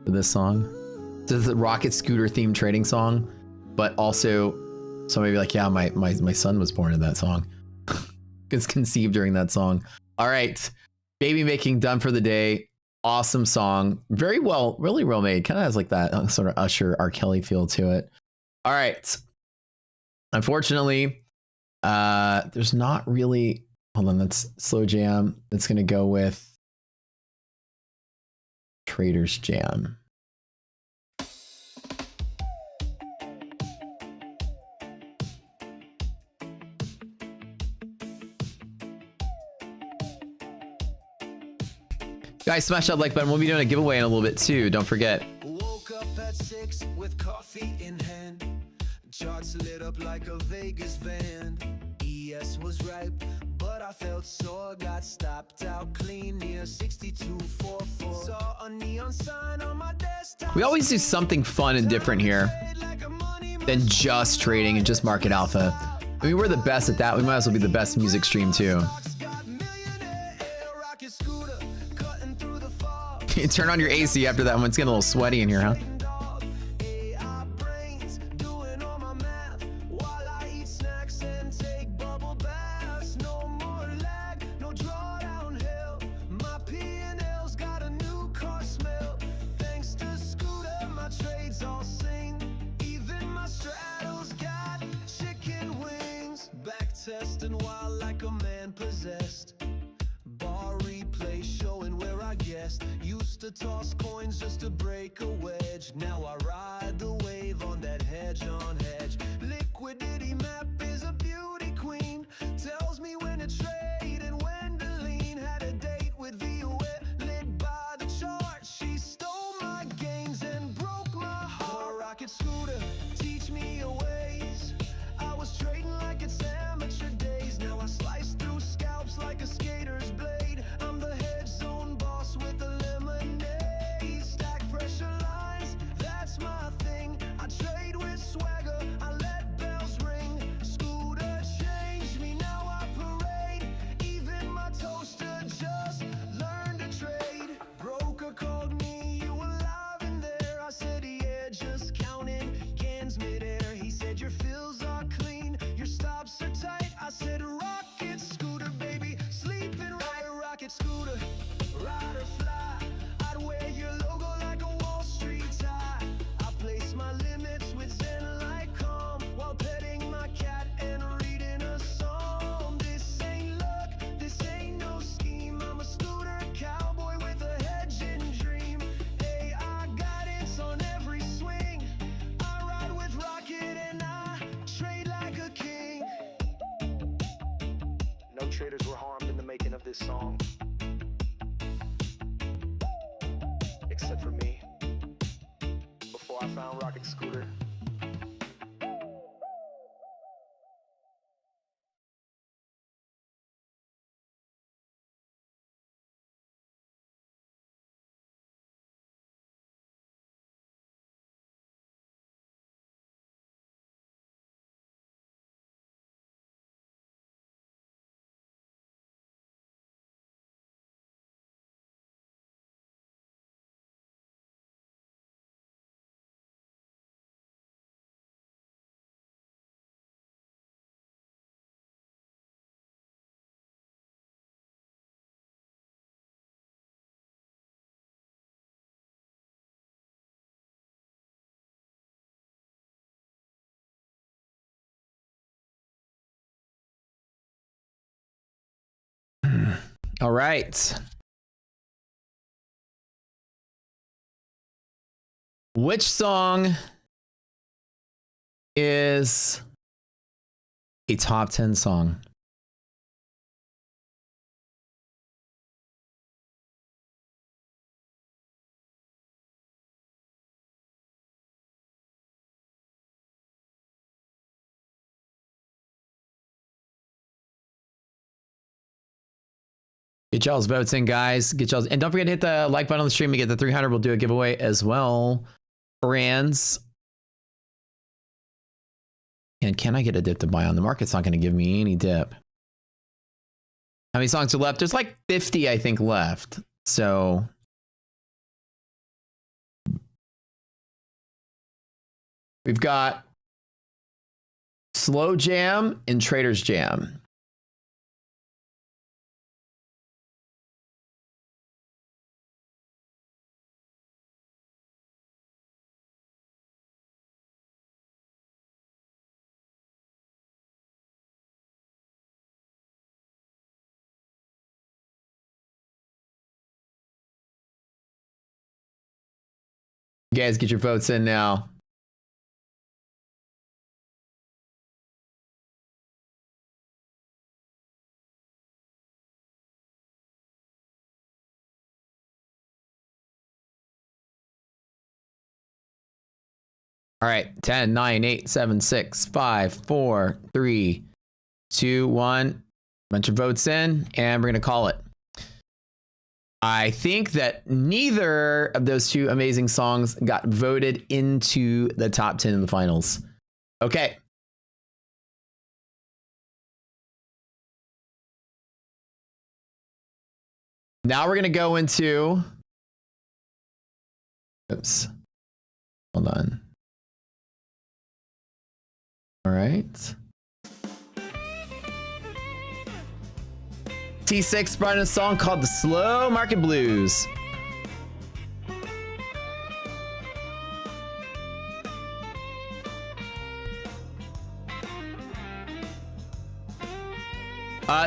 for this song. This is a rocket scooter themed trading song, but also somebody be like, yeah, my son was born in that song. It's conceived during that song. All right. Baby making done for the day. Awesome song. Very well, really well made. Kind of has like that sort of Usher, R. Kelly feel to it. All right. Unfortunately, there's not really, hold on, that's Slow Jam. That's going to go with Trader's Jam. Guys, smash that like button. We'll be doing a giveaway in a little bit too. Don't forget. Woke up at 6 with coffee in hand. Charts lit up like a Vegas band. ES was ripe, but I felt sore. Got stopped out clean near 6244. Saw a neon sign on my desktop. We always do something fun and different here than just trading and just market alpha. I mean, we're the best at that. We might as well be the best music stream too. You turn on your AC after that one. It's getting a little sweaty in here, huh? test and wild like a man possessed. Bar replay showing where I guessed. Used to toss coins just to break a wedge. Now I ride the wave on that hedge on hedge. Liquidity map is a beauty queen. Tells me when to trade and when to lean. Had a date with VOA, lit by the chart. She stole my gains and broke my heart. A rocket scooter, teach me your ways. I was trading like it's amateur days. Now I slice through scalps like a skater's blade. I'm the hedge zone boss with the lemonade. Stack pressure lines, that's my thing. I trade with swagger, I let bells ring. Scooter changed me, now I parade. Even my toaster just learned to trade. Broker called me, you alive in there? I said yeah, just counting cans midair. He said your fills are clean, your stops are tight. I said rocket scooter, baby, sleeping right. Rocket scooter, ride or fly. I'd wear your logo like a Wall Street tie. I place my limits with zen like calm, while petting my cat and reading a psalm. This ain't luck, this ain't no scheme. I'm a scooter cowboy with a hedging dream. Hey, I got it on every swing. I ride with rocket and I trade like a king. No traders were harmed in the making of this song, except for me. Before I found Rocket Scooter. All right. Which song is a top 10 song? Get y'all's votes in, guys. Get y'all's, and don't forget to hit the like button on the stream. We get the 300. We'll do a giveaway as well, friends. And can I get a dip to buy on? The market's not going to give me any dip. How many songs are left? There's like 50, I think, left. So we've got Slow Jam and Trader's Jam. You guys get your votes in now. All right, 10, 9, 8, 7, 6, 5, 4, 3, 2, 1. Bunch of votes in, and we're going to call it. I think that neither of those two amazing songs got voted into the top 10 in the finals. Okay. Now we're going to go into... Oops. Hold on. All right. T6 brought in a song called The Slow Market Blues.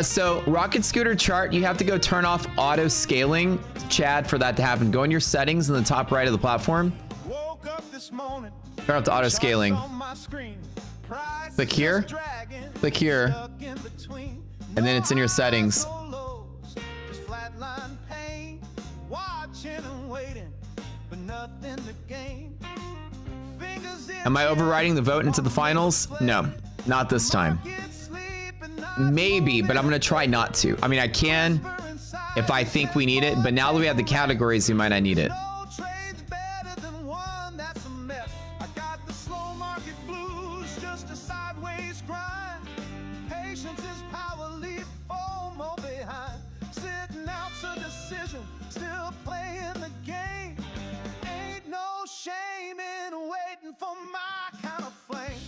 So Rocket Scooter chart, you have to go turn off auto scaling, Chad, for that to happen. Go in your settings in the top right of the platform. Woke up this morning, Turn off the auto scaling. on my screen. Price Click here. dragging, Click here. stuck in between. And then it's in your settings. No lows, just flatline pain. Watching and waiting, but nothing to gain. Fingers in Am I overriding the vote into the finals? No, not this time. Maybe, but I'm gonna try not to. I mean, I can if I think we need it, but now that we have the categories, we might not need it. No trade's better than one that's a mess. I got the slow market blues, just a sideways grind. Patience is power, leave FOMO behind. Sitting out's a decision, still playing the game. Ain't no shame in waiting for my kind of flame.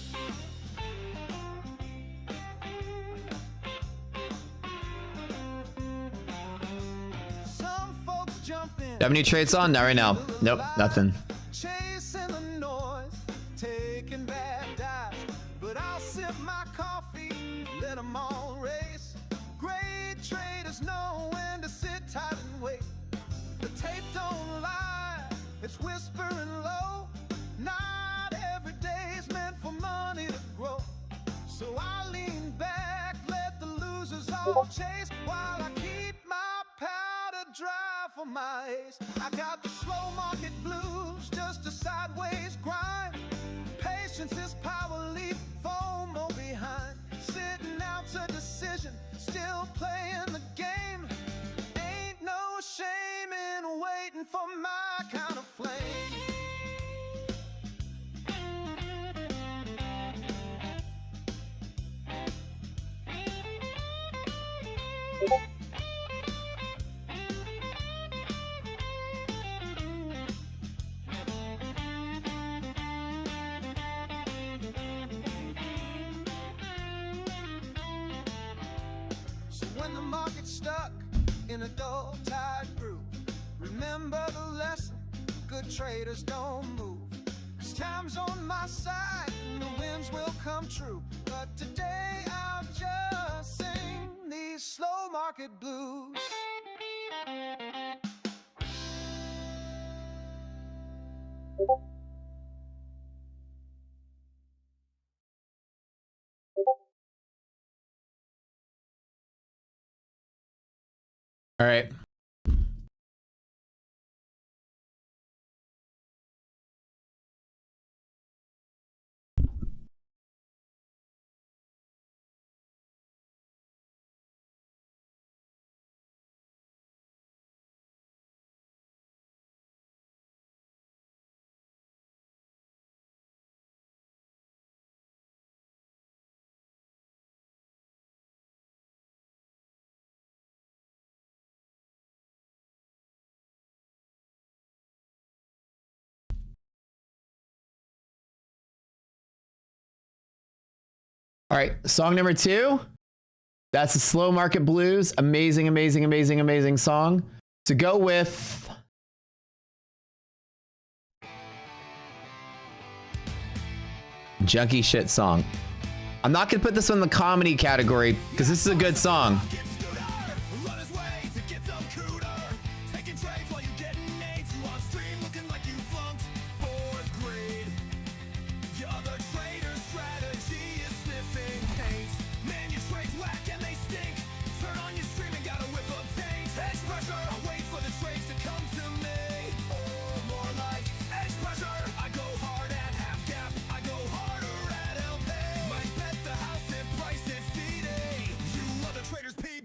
Some folks jump in. Have any trades on? Not right now. Nope, nothing. Chasing the noise, taking bad dives, but I'll sip my coffee, let them all race. Great traders know when to sit tight and wait. The tape don't lie, it's whispering low. Not every day's meant for money to grow. So I lean back, let the losers all chase, while I keep my powder dry for my ace. I got the slow market blues, just a sideways grind. Patience is power, leave FOMO behind. Sitting out's a decision, still playing the game. Ain't no shame in waiting for my kind of flame. So when the market's stuck in a dull tide groove, remember the lesson, good traders don't move. 'Cause time's on my side and the winds will come true. But today I'll just sing these slow market blues. All right. All right, song number 2. That's the Slow Market Blues. Amazing, amazing, amazing, amazing song. To go with Junkie Shit song. I'm not gonna put this one in the comedy category because this is a good song. Run his way to get some cooter. Taking trades while you getting nades. You on stream looking like you flunked 4th grade. Your other trader's strategy is sniffing paint. Man, your trades whack and they stink. Turn on your stream and got a whiff of paint. Edge pressure, I wait for the trades to come to me. Or more like edge pressure. I go hard at half cap. I go harder at LP. Might bet the house if price is feeding. You other traders, P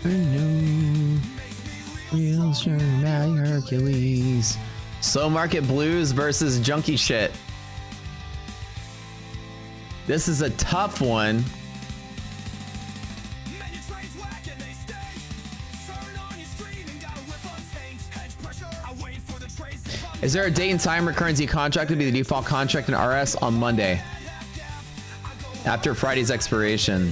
No. Real sure, Matty Hercules. Slow market blues versus junkie shit. This is a tough one. Is there a date and time where currency contract would be the default contract in RS on Monday after Friday's expiration?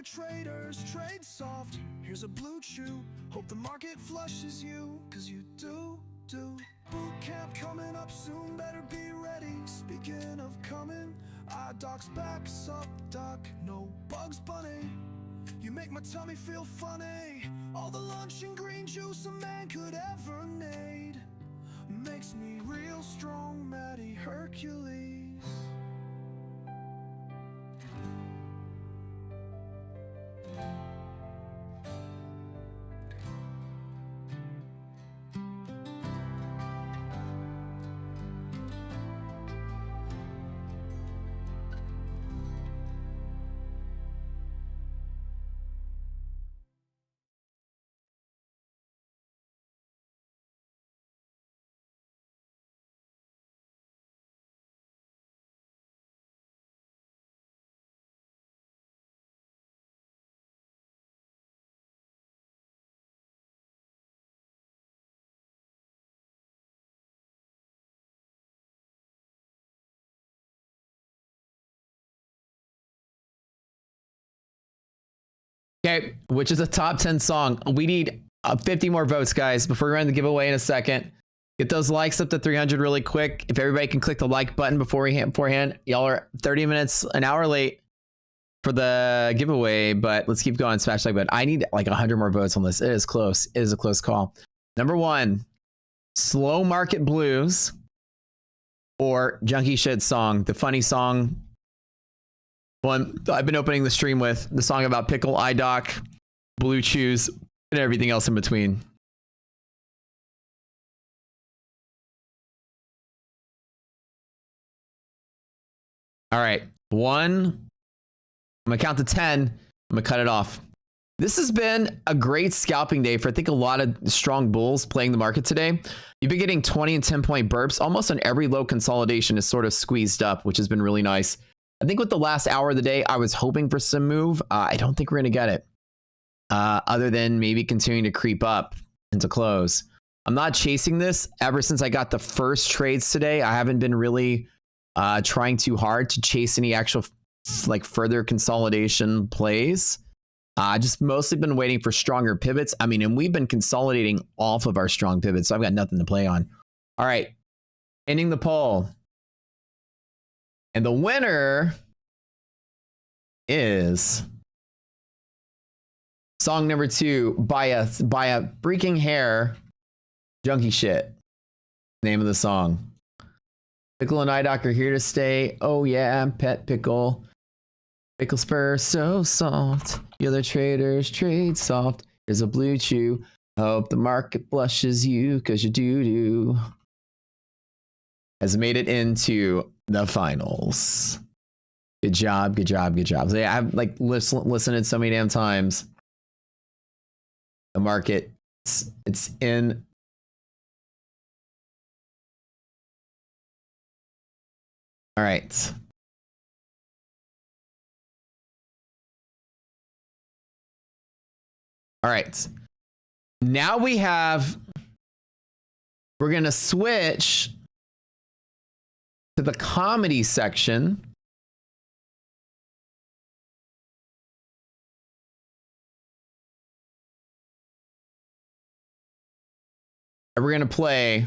Traders trade soft. Here's a blue chew. Hope the market flushes you, cause you do. Boot camp coming up soon, better be ready. Speaking of coming, doc's back, sup doc, no Bugs Bunny. You make my tummy feel funny. All the lunch and green juice a man could ever need makes me real strong, Matty Hercules. Okay, which is a top 10 song. We need 50 more votes, guys, before we run the giveaway in a second. Get those likes up to 300 really quick. If everybody can click the like button beforehand, y'all are 30 minutes, an hour late for the giveaway, but let's keep going. Smash like button. I need like 100 more votes on this. It is close. It is a close call. Number one, Slow Market Blues or Junkie Shit Song, the funny song. One I've been opening the stream with, the song about pickle, eye doc, blue chews, and everything else in between. All right, one. I'm gonna count to 10. I'm gonna cut it off. This has been a great scalping day for I think a lot of strong bulls playing the market today. You've been getting 20 and 10 point burps. Almost on every low consolidation is sort of squeezed up, which has been really nice. I think with the last hour of the day, I was hoping for some move. I don't think we're going to get it. Other than maybe continuing to creep up into close. I'm not chasing this. Ever since I got the first trades today, I haven't been really trying too hard to chase any actual like further consolidation plays. Just mostly been waiting for stronger pivots. I mean, and we've been consolidating off of our strong pivots, so I've got nothing to play on. All right, ending the poll. And the winner is song number 2 by a freaking hair, Junkie Shit. Name of the song. Pickle and iDoc are here to stay. Oh yeah, pet pickle. Pickle's fur so soft. The other traders trade soft. Here's a blue chew. Hope the market blushes you because you do. Has made it into the finals. Good job. So yeah, I've like listened so many damn times. The market, it's in. All right. All right. Now we're going to switch to the comedy section. And we're going to play.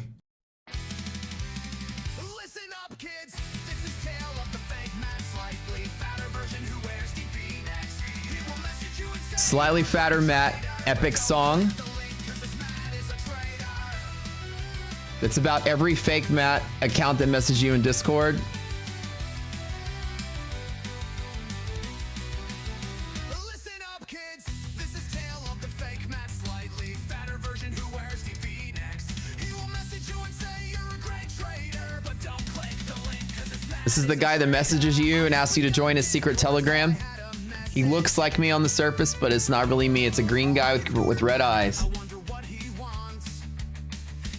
Listen up, kids. This is Tale of the Fake Man, slightly fatter version who wears TP next. He will message you and say, Slightly fatter Matt epic song. It's about every fake Matt account that messaged you in Discord. Listen up, kids. This is Tale of the Fake Matt, slightly fatter version who wears TPT next. He will message you and say you're a great trader, but don't click the link 'cause it's Matt. This is the guy that messages you and asks you to join his secret Telegram. He looks like me on the surface, but it's not really me. It's a green guy with red eyes. I wonder what he wants.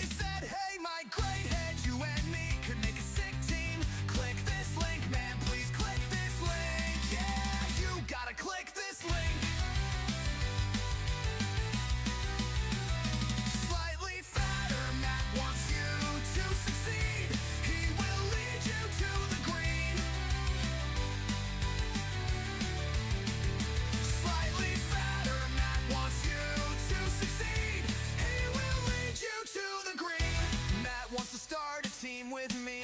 It said, hey, my great head, you and me could make a sick team. Click this link, man, please click this link. Yeah, you gotta click this link. Slightly fatter Matt wants you to succeed. He will lead you to the green. Slightly fatter Matt wants you to succeed. He will lead you to the green. Matt wants to start a team with me,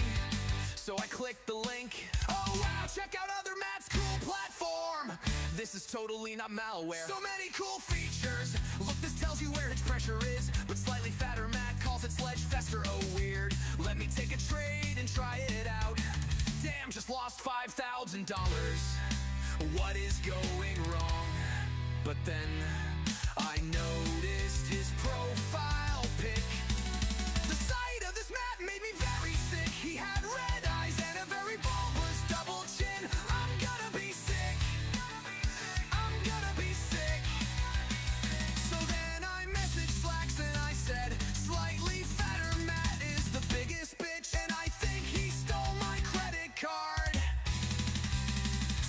so I click the link. Oh wow, check out other Matt's cool platform. This is totally not malware. So many cool features. Look, this tells you where its pressure is, but slightly fatter Matt calls it sledge fester. Oh weird. Let me take a trade and try it out. Damn, just lost $5,000. What is going wrong? But then I noticed his profile pic. The sight of this Matt made me very sick. He had red eyes and a very bulbous double chin. I'm gonna be sick. I'm gonna be sick. So then I messaged Slacks and I said, slightly fatter Matt is the biggest bitch, and I think he stole my credit card.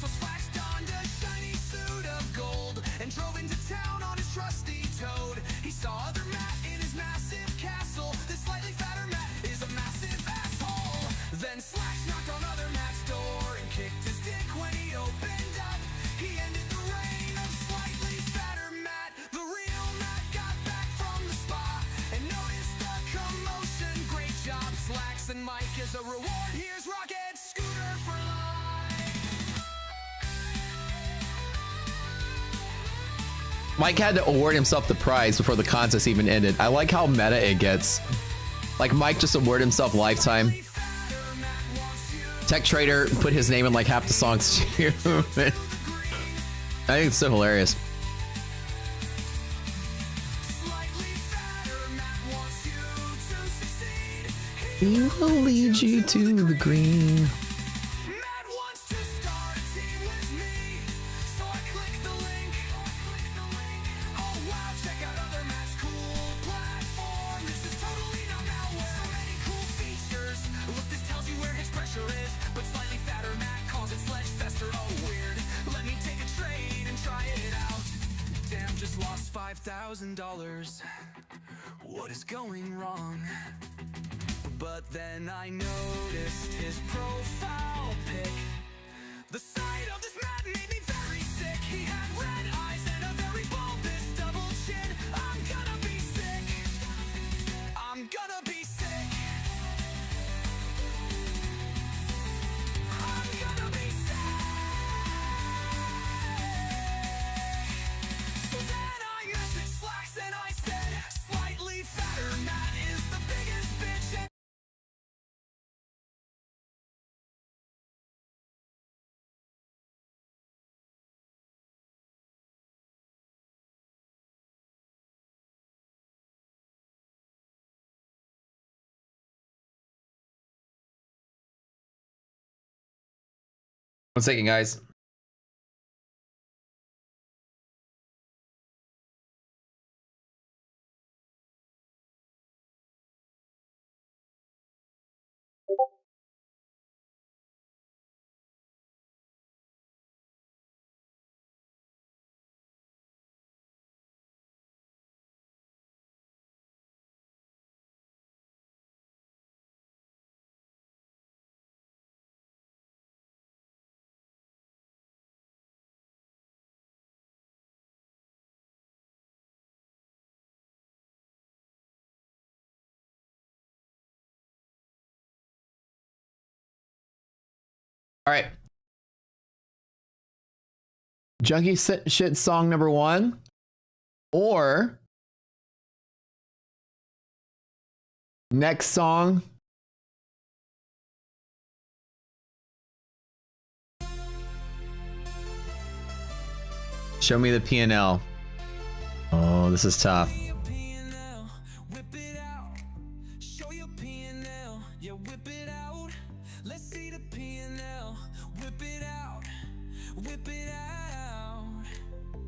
So Slacks donned a shiny suit of gold and drove into town on his trusty toad. He saw other Matt in his massive castle. This slightly fatter Matt is a massive asshole. Then Slacks knocked on other Matt's door and kicked his dick when he opened up. He ended the reign of slightly fatter Matt. The real Matt got back from the spa and noticed the commotion. Great job, Slacks and Mike. As a reward, here's Rocket Scooter for life. Mike had to award himself the prize before the contest even ended. I like how meta it gets. Like Mike just awarded himself lifetime. Tech Trader put his name in like half the songs too. I think it's so hilarious. Slightly fatter Matt wants you to succeed. He will lead you to the green. Matt wants to start a team with me, so I click the link. Oh wow, check out other Matt's cool platform. This is totally not malware. So many cool features. Look, this tells you where his pressure is, but slightly fatter Matt calls it sledge fester. Oh weird. Let me take a trade and try it out. Damn, just lost $5,000. What is going wrong? But then I noticed his profile pic. The sight of this Matt made me very sick. He had red eyes and a very bulbous double chin. I'm gonna be sick. I'm gonna be sick. I'm gonna be sick. So then I messaged Slacks and I said, slightly fatter Matt is the biggest bitch. One second, guys. All right. Junkie shit song number 1. Or next song. Show me the P&L. Oh, this is tough.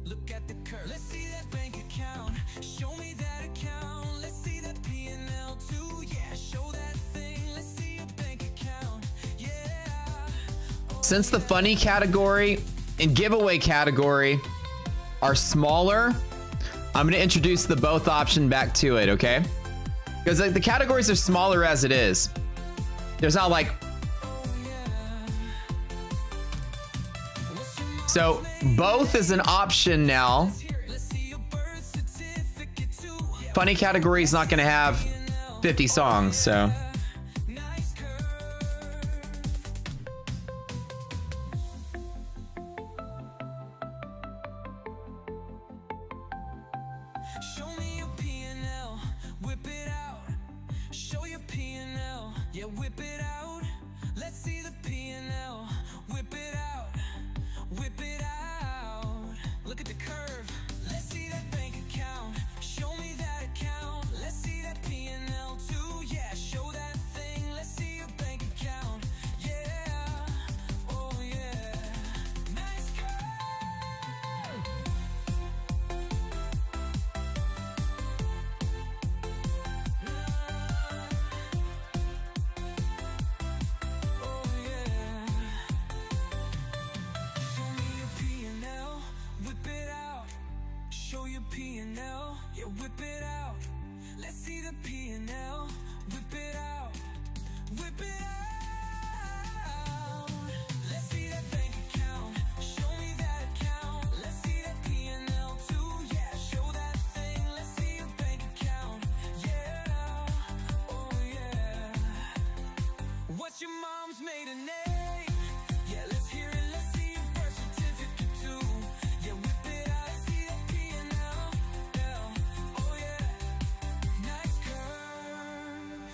Look at the curve. Let's see that bank account. Show me that account. Let's see that P&L too. Yeah, show that thing. Let's see your bank account. Yeah. Since the funny category and giveaway category are smaller, I'm gonna introduce the both option back to it, okay? Because like, the categories are smaller as it is. There's not like... So both is an option now. Funny category is not gonna have 50 songs, so. Show me your P&L. Whip it out. Show your P&L. Yeah, whip it out. Let's see the P&L. Whip it out. Whip it out. Look at the curve. Let's see that bank account. Show me that account. Let's see that P&L too. Yeah, show that thing. Let's see your bank account. Yeah. Oh yeah. Nice curve. Oh yeah. Show me your P&L, whip it out. Show your P&L, yeah, whip it out. Let's see the P&L, whip it out. Whip it out. Let's see that bank account. Show me that account. Let's see that P&L too. Yeah, show that thing. Let's see your bank account. Yeah. Oh yeah. What's your mom's maiden name? Yeah, let's hear it. Let's see your birth certificate too. Yeah, whip it out. Let's see that P&L. Yeah. Oh yeah. Nice curve.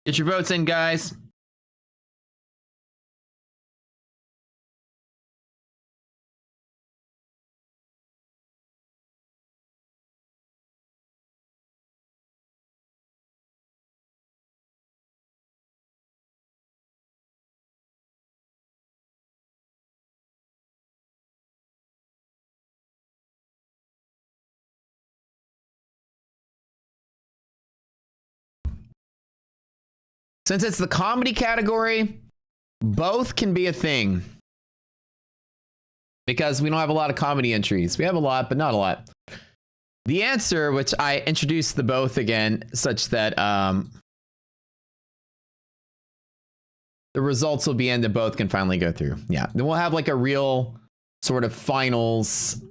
Get your votes in, guys. Since it's the comedy category, both can be a thing. Because we don't have a lot of comedy entries. We have a lot, but not a lot. The answer, which I introduced the both again, such that the results will be in that both can finally go through. Yeah, then we'll have like a real sort of finals.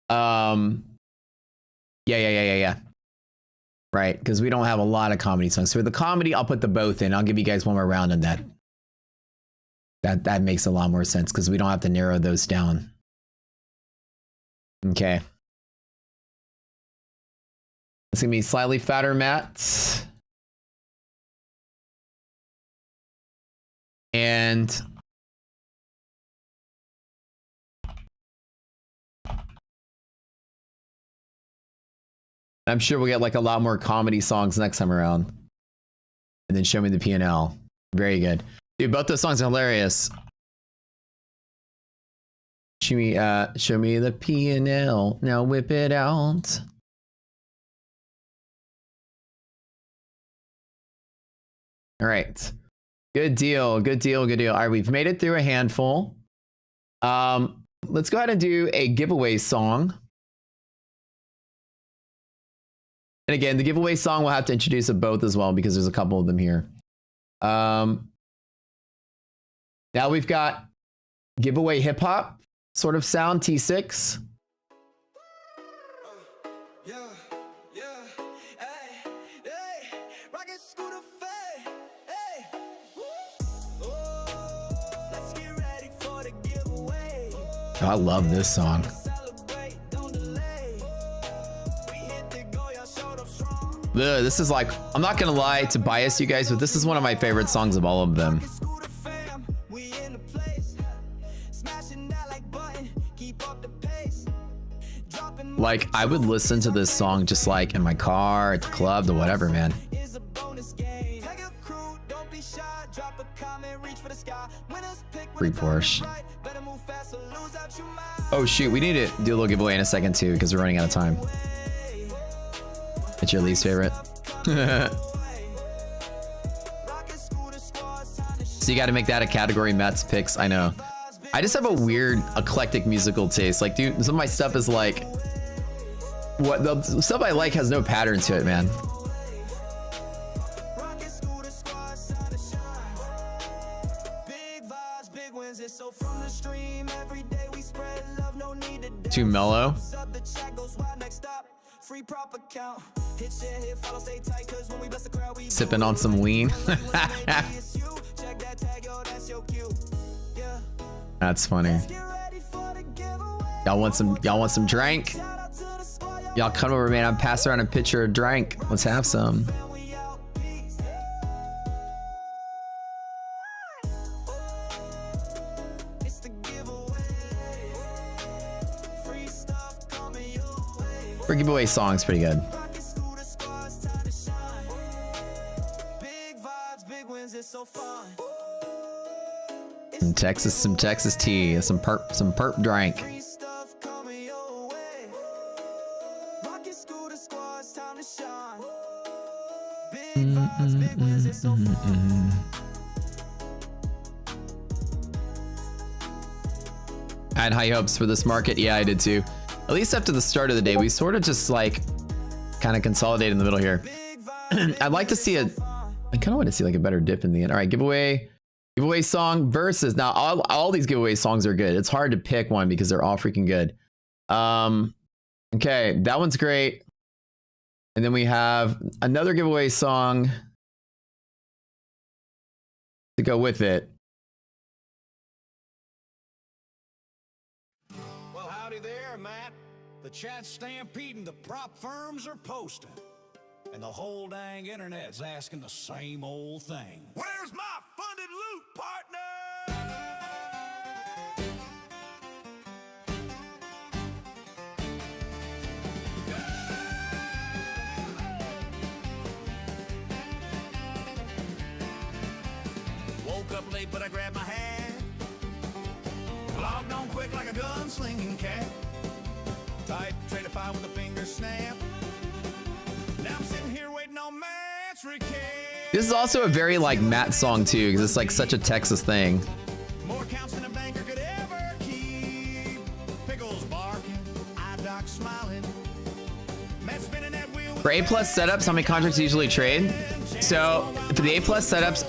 Yeah. Right, because we don't have a lot of comedy songs. So for the comedy, I'll put the both in. I'll give you guys one more round on that. That makes a lot more sense because we don't have to narrow those down. Okay. It's gonna be slightly fatter mats. And I'm sure we'll get like a lot more comedy songs next time around. And then show me the P&L. Very good. Dude, both those songs are hilarious. Show me the P&L. Now whip it out. All right. Good deal. Good deal. Good deal. All right, we've made it through a handful. Let's go ahead and do a giveaway song. And again, the giveaway song we'll have to introduce it both as well because there's a couple of them here. Now we've got giveaway hip hop sort of sound T6. Oh, I love this song. This is like, I'm not gonna lie to bias you guys, but this is one of my favorite songs of all of them. Like, I would listen to this song just like in my car, at the club, or whatever, man. Free Porsche. Oh shoot, we need to do a little giveaway in a second too, because we're running out of time. It's your least favorite. So you got to make that a category Matt's picks. I know. I just have a weird eclectic musical taste. Like, dude, some of my stuff is like, what the stuff I like has no pattern to it, man. Too mellow. Sipping on some lean. That's funny. Y'all want some drink? Y'all come over, man. I'm passing around a pitcher of drink. Let's have some. For giveaway songs, pretty good. Some Texas tea, some perp drink. I had high hopes for this market. Yeah, I did too. At least up to the start of the day, we sort of just like kind of consolidate in the middle here. I'd like to see I kind of want to see like a better dip in the end. All right, giveaway song versus. Now all these giveaway songs are good. It's hard to pick one because they're all freaking good. Okay, that one's great. And then we have another giveaway song to go with it. Well, howdy there, Matt. The chat's stampeding, the prop firms are posting, and the whole dang internet's asking the same old thing. Where's my funded loot, partner? Woke up late, but I grabbed my hat. Logged on quick like a gunslinging cat. Type trade a file with a finger snap. Now I'm sitting here waiting on Matt's recap. This is also a very like Matt song too, because it's like such a Texas thing. More counts than a banker could ever keep. Pickles barking, eye doc smiling. Matt spinning that wheel with For A plus setups, how many contracts usually trade? So for the A plus setups,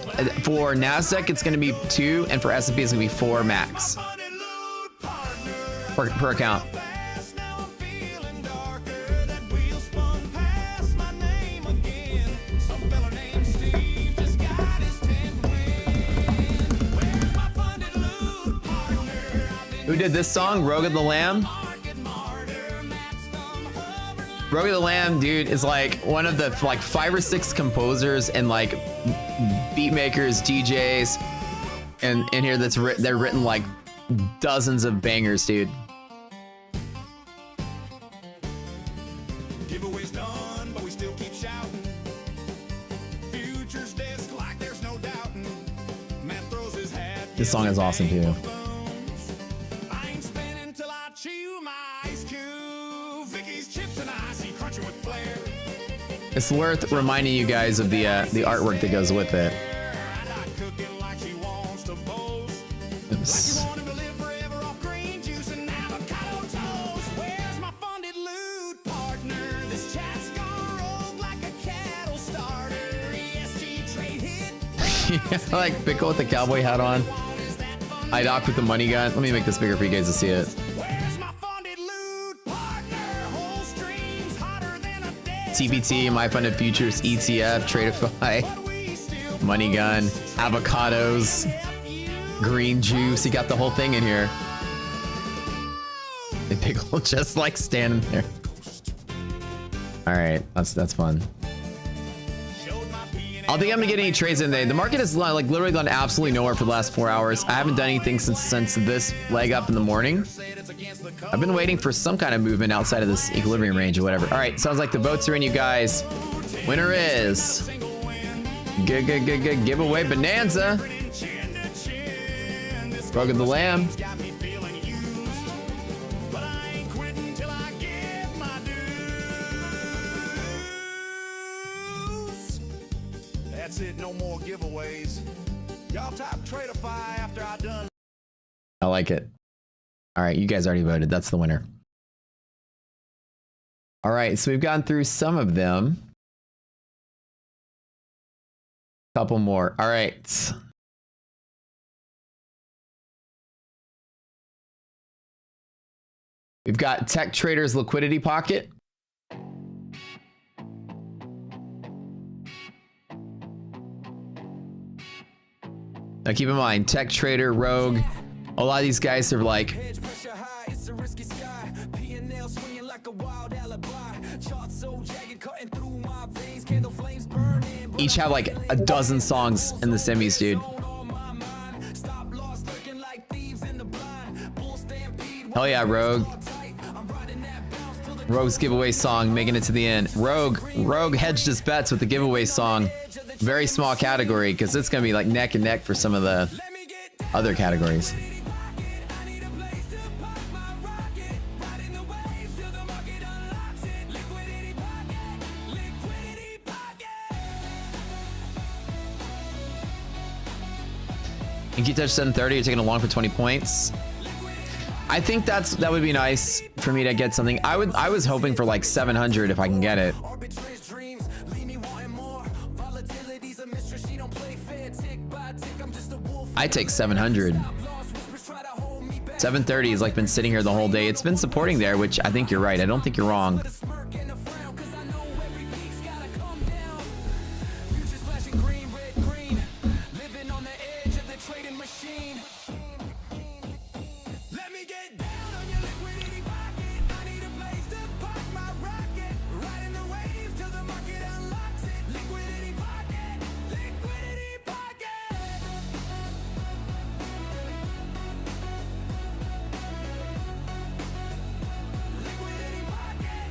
for NASDAQ it's going to be 2, and for S&P it's going to be 4 max funded loot partner. per account. Fast, now I'm feeling darker. That wheel spun past my name again. Some fella named Steve just got his 10th win. Where's my funded loot partner? I've been Who did this song? Rogue of the Lamb? market martyr. Matt's thumb hovering like Rogue of the Lamb, dude, is like one of the like 5 or 6 composers and like beat makers, DJs, and in here they're written like dozens of bangers, dude. giveaways done, but we still keep shouting. Futures desk like there's no doubting. Matt throws his hat. This song is awesome too. I ain't spinning till I chew my ice cube. Vicky's chips and icy crunching with flair. It's worth reminding you guys of the artwork that goes with it. I not cooking like she wants to boast. Oops. Like you want him to live forever off green juice and avocado toast. Where's my funded loot partner? This chat's gone rogue like a cattle starter. ESG trade hit. I like Pickle with the cowboy hat on. IDOC with the money gun. Let me make this bigger for you guys to see it. Where's my funded loot partner? Whole streams hotter than a dead. TPT, My Funded Futures, ETF, Tradeify, But we still money gun, avocados, green juice. You got the whole thing in here. And Pickle just like standing there. All right, that's fun. showed my P&L. I don't think I'm gonna get any trades in there. The market has like literally gone absolutely nowhere for the last 4 hours. I haven't done anything since this leg up in the morning. Said it's against the code. I've been waiting for some kind of movement outside of this equilibrium range or whatever. All right, sounds like the votes are in, you guys. Winner is good giveaway bonanza. Chin to chin. This Rogue of the Lamb. got me feeling used. But I ain't quitting till I get my dues. That's it, no more giveaways. Y'all type Tradeify after I done. I like it. All right, you guys already voted. That's the winner. All right, so we've gone through some of them. Couple more. All right. We've got Tech Trader's Liquidity Pocket. Now keep in mind, Tech Trader, Rogue, a lot of these guys are like Pressure high, it's a risky sky. P&L swinging like a wild alibi. Charts so jagged, cutting through my veins. Candle flames burning. each have like a dozen songs in the semis, dude. On my mind. Stop loss looking like thieves in the blind. Bull stampede. Hell yeah, Rogue. Tight. I'm riding that bounce till the Rogue's giveaway song, making it to the end. Rogue hedged his bets with the giveaway song. Very small category, because it's gonna be like neck and neck for some of the let me get down. other categories. I need a place to park my rocket. Riding the waves till the market unlocks it. Liquidity pocket. Liquidity pocket. And keep touch 730, you're taking a long for 20 points. I think that would be nice for me to get something. I was hoping for like 700 if I can get it. Arbitrage dreams leave me wanting more. Volatility's a mistress, she don't play fair. Tick by tick, I'm just a wolf. I take 700. Lost whispers try to hold me back. 730 has like been sitting here the whole day. It's been supporting there, which I think you're right. I don't think you're wrong. With a smirk and a frown, 'cause I know every peak's gotta come down. Futures flashing green, red, green. Living on the edge of the trading machine. Let me get down on your liquidity pocket. I need a place to park my rocket. Riding the waves till the market unlocks it. Liquidity pocket. Liquidity pocket. Liquidity pocket.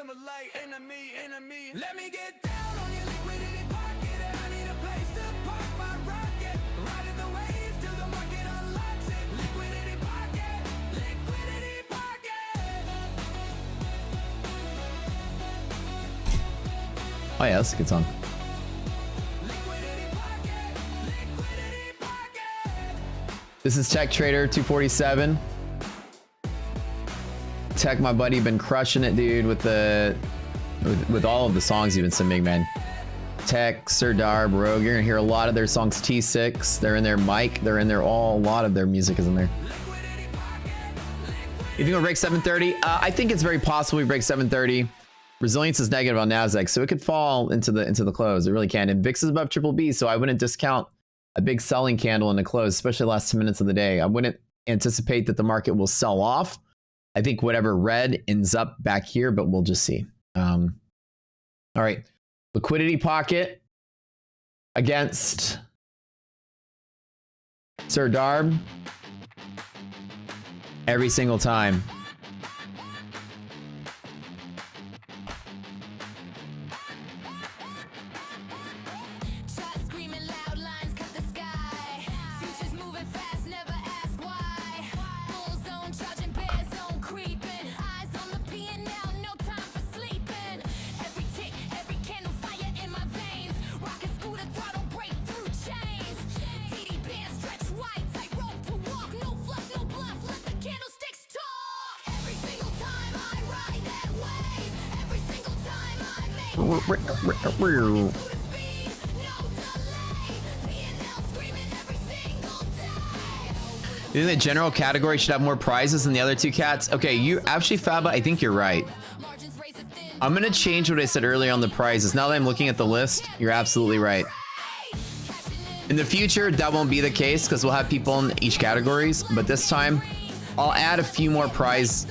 assimilate, enemy, enemy. Let me get down on your liquidity pocket. I need a place to park my rocket. Riding the waves till the market unlocks it. Liquidity pocket, liquidity pocket. Oh yeah, that's a good song. Liquidity pocket, liquidity pocket. This is Tech Trader 247. Tech, my buddy, been crushing it, dude, with all of the songs you've been submitting, man. Tech, Sir Darb, Rogue, you're gonna hear a lot of their songs. T6, they're in there. Mike, they're in there. A lot of their music is in there. You think we'll break 730? I think it's very possible we break 730. Resilience is negative on Nasdaq, so it could fall into the close. It really can. And VIX is above triple B, so I wouldn't discount a big selling candle in the close, especially the last 10 minutes of the day. I wouldn't anticipate that the market will sell off. I think whatever red ends up back here, but we'll just see. All right, liquidity pocket against Sir Darb every single time. Shots screaming loud, lines cut the sky. Futures moving fast, never ask why. Bull zone charging, bear zone creeping. Eyes on the P&L, no time for sleeping. Every tick, every candle, fire in my veins. Rocket scooter, throttle, break through chains. DD band, stretch white, tight rope to walk. No fluff, no bluff, let the candlesticks talk. Every single time I ride that wave. Every single time I make scooter speed. You think the general category should have more prizes than the other two cats? Okay, you actually, Faba, I think you're right. I'm gonna change what I said earlier on the prizes. Now that I'm looking at the list, you're absolutely right. In the future, that won't be the case because we'll have people in each categories. But this time, I'll add a few more prizes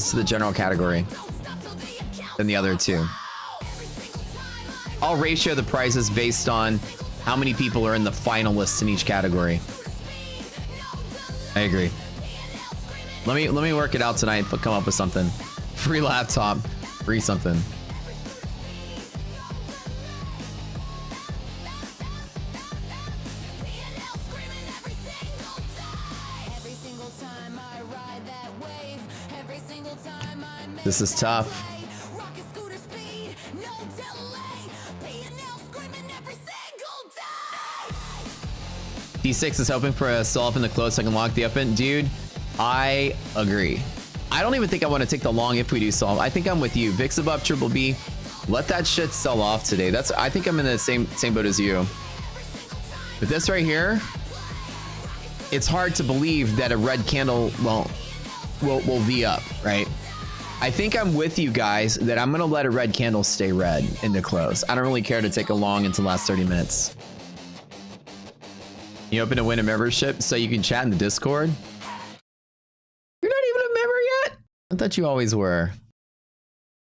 to the general category than the other two. I'll ratio the prizes based on how many people are in the finalists in each category. I agree. Let me work it out tonight, but come up with something. Free laptop, free something. This is tough. D6 is hoping for a sell off in the close so I can lock the open. Dude, I agree. I don't even think I want to take the long if we do sell off. I think I'm with you. VIX above triple B. Let that shit sell off today. I think I'm in the same boat as you. But this right here, it's hard to believe that a red candle will V up, right? I think I'm with you guys that I'm gonna let a red candle stay red in the close. I don't really care to take a long into the last 30 minutes. You open to win a membership so you can chat in the Discord? You're not even a member yet? I thought you always were.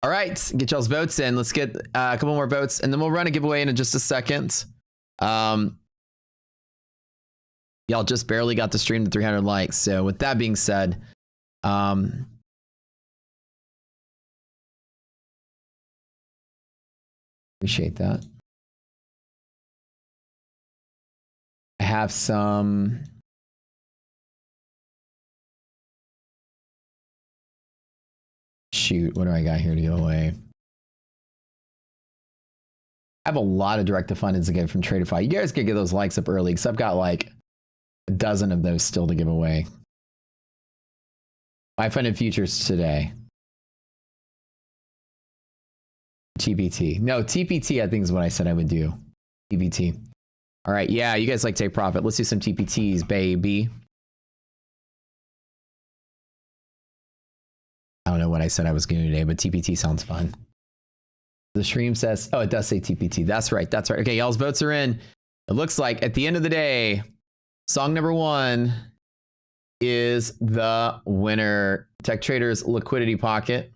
All right, get y'all's votes in. Let's get a couple more votes and then we'll run a giveaway in just a second. Y'all just barely got the stream to 300 likes. So with that being said, appreciate that. I have some shoot, what do I got here to give away? I have a lot of direct to fundings to get from Tradeify. You guys can get those likes up early because I've got like a dozen of those still to give away. I funded futures today. TPT. No, TPT I think is what I said I would do. TPT. All right, yeah, you guys like take profit. Let's do some TPTs, baby. I don't know what I said I was going to do today, but TPT sounds fun. The stream says, oh, it does say TPT. That's right. That's right. Okay, y'all's votes are in. It looks like at the end of the day, song number 1 is the winner. Tech Trader's Liquidity Pocket.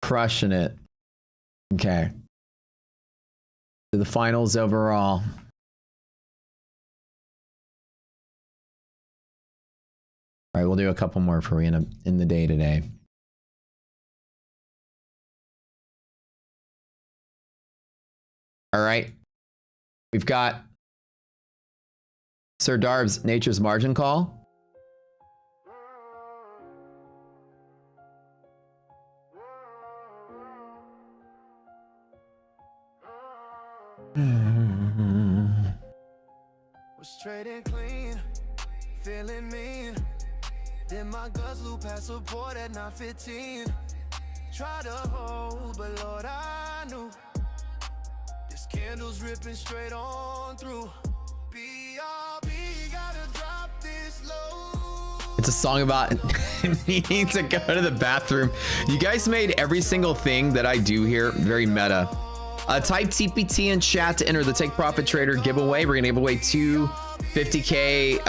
Crushing it. Okay. To the finals overall. All right, we'll do a couple more before we end up in the day today. All right. We've got Sir Darb's Nature's Margin Call. Was trading clean, feeling mean. Then my guts flew past support at 9:15. Tried to hold, but Lord, I knew this candle's ripping straight on through. BRB, gotta drop this low. It's a song about needing to go to the bathroom. You guys made every single thing that I do here very meta. Type TPT in chat to enter the Take Profit Trader giveaway. We're gonna give away two 50K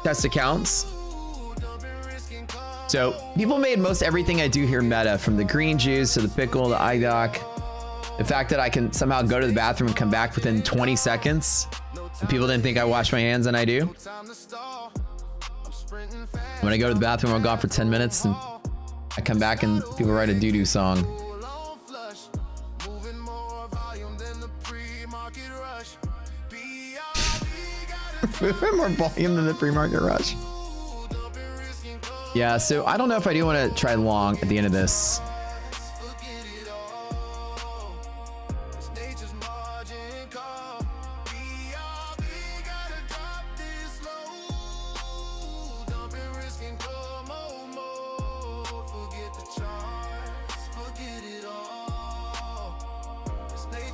test accounts. So people made most everything I do here meta, from the green juice to the pickle, the eye doc. The fact that I can somehow go to the bathroom and come back within 20 seconds. And people didn't think I wash my hands, and I do. When I go to the bathroom, I'm gone for 10 minutes and I come back and people write a doo-doo song. More volume than the pre-market rush. Yeah, so I don't know if I do want to try long at the end of this.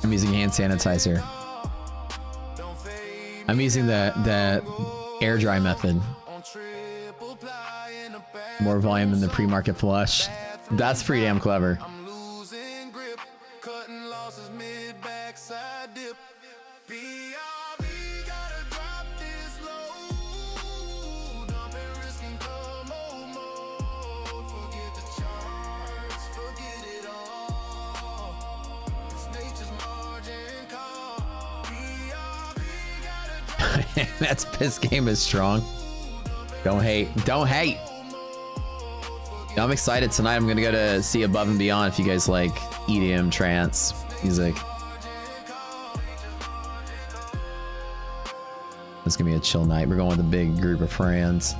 I'm using hand sanitizer. I'm using the air dry method. More volume than the pre-market flush. That's pretty damn clever. That's piss game is strong. Don't hate. Don't hate. I'm excited tonight. I'm gonna go to see Above and Beyond if you guys like EDM trance music. It's gonna be a chill night. We're going with a big group of friends.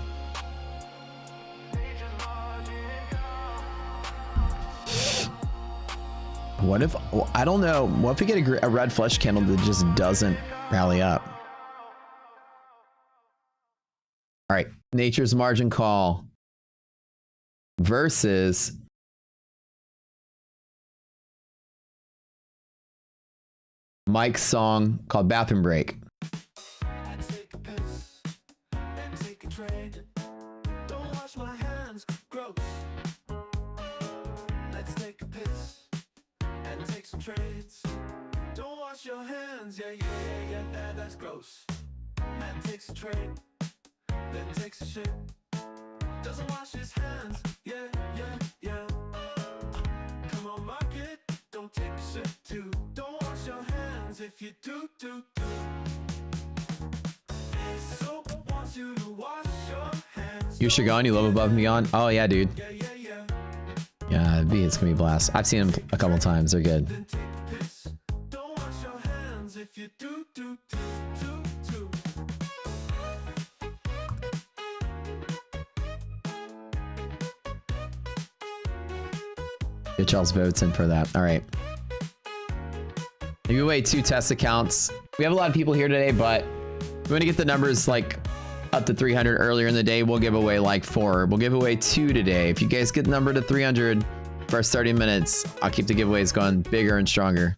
What if, well, I don't know, what if we get a red flush candle that just doesn't rally up? All right, Nature's Margin Call versus Mike's song called Bathroom Break. I take a piss and take a trade. Don't wash my hands, gross. Let's take a piss and take some trades. Don't wash your hands, yeah, that's gross. Man takes a trade, then takes a shit. Doesn't wash his hands, yeah. Come on, market, don't take a shit too. Don't wash your hands if you do. Soap wants you to wash your hands. You Shagan, you love Above and Beyond? Oh yeah, dude. Yeah, it's gonna be a blast. I've seen them a couple times. They're good. Then take a piss. Don't wash your hands if you do. Get y'all's votes in for that. All right. Give away 2 test accounts. We have a lot of people here today, but we want to get the numbers like up to 300 earlier in the day. We'll give away like 4. We'll give away 2 today. If you guys get the number to 300 first 30 minutes, I'll keep the giveaways going bigger and stronger.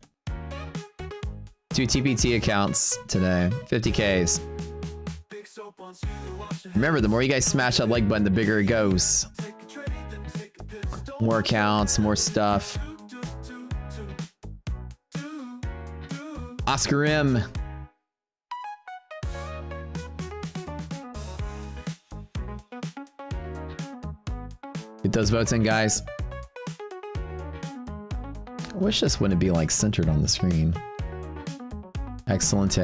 2 TPT accounts today. 50Ks. Remember, the more you guys smash that like button, the bigger it goes. More accounts, more stuff. Oscar M. Get those votes in, guys. I wish this wouldn't be like centered on the screen. Excellent.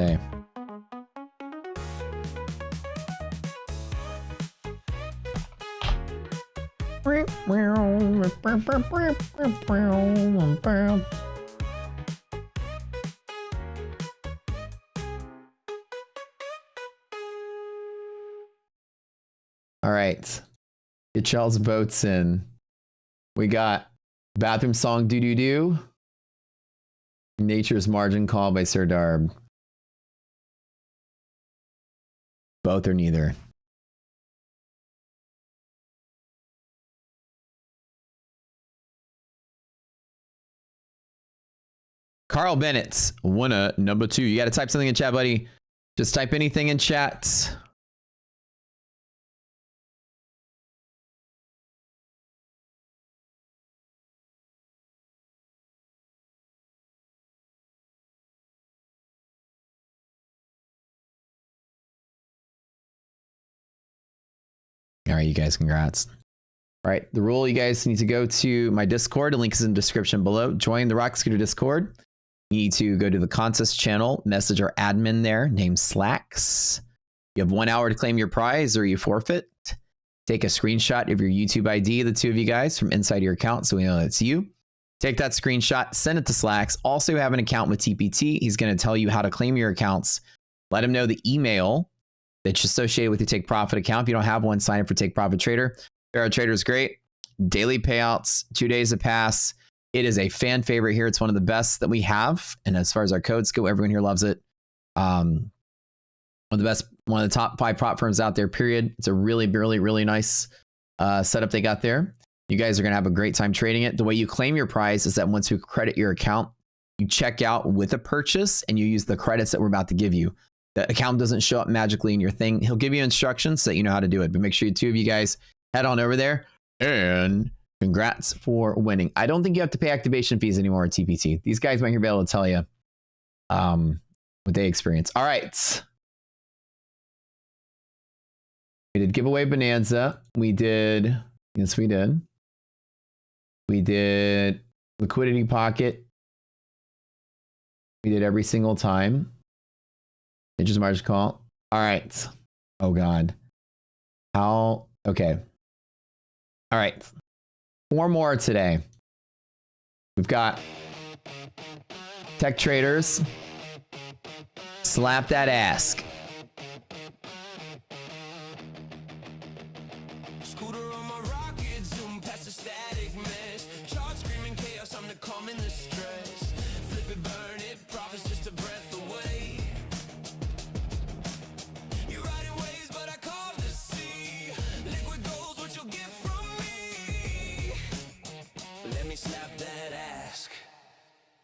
All right. Get y'all's votes in. We got Bathroom Song Doo Doo Doo. Nature's Margin Call by Sir Darb. Both or neither. Carl Bennett's winner number 2. You got to type something in chat, buddy. Just type anything in chat. All right, you guys, congrats. All right, the rule, you guys need to go to my Discord. The link is in the description below. Join the Rock Scooter Discord. You need to go to the contest channel, message our admin there, named Slacks. You have 1 hour to claim your prize or you forfeit. Take a screenshot of your YouTube ID, the two of you guys, from inside your account so we know that's you. Take that screenshot, send it to Slacks. Also have an account with TPT. He's going to tell you how to claim your accounts. Let him know the email that's associated with your Take Profit account. If you don't have one, sign up for Take Profit Trader. Pharaoh Trader is great. Daily payouts, 2 days of pass. It is a fan favorite here. It's one of the best that we have. And as far as our codes go, everyone here loves it. One of the top 5 prop firms out there, period. It's a really, really, really nice setup they got there. You guys are going to have a great time trading it. The way you claim your prize is that once you credit your account, you check out with a purchase and you use the credits that we're about to give you. The account doesn't show up magically in your thing. He'll give you instructions so that you know how to do it. But make sure you two of you guys head on over there. And congrats for winning. I don't think you have to pay activation fees anymore at TPT. These guys might be able to tell you what they experience. All right. We did giveaway bonanza. We did, yes, we did. We did liquidity pocket. We did every single time. Nature's margin call. All right. Oh God. How? Okay. All right. 4 more today. We've got Tech Traders. Slap that ask. Scooter on my rocket, zoom past the static mess. Charge screaming chaos, I'm the calm in the stress. Flip it, burn it, profits just a breath away. You ride in waves, but I carve the sea. Liquid gold's what you'll get from me. Let me slap that ask.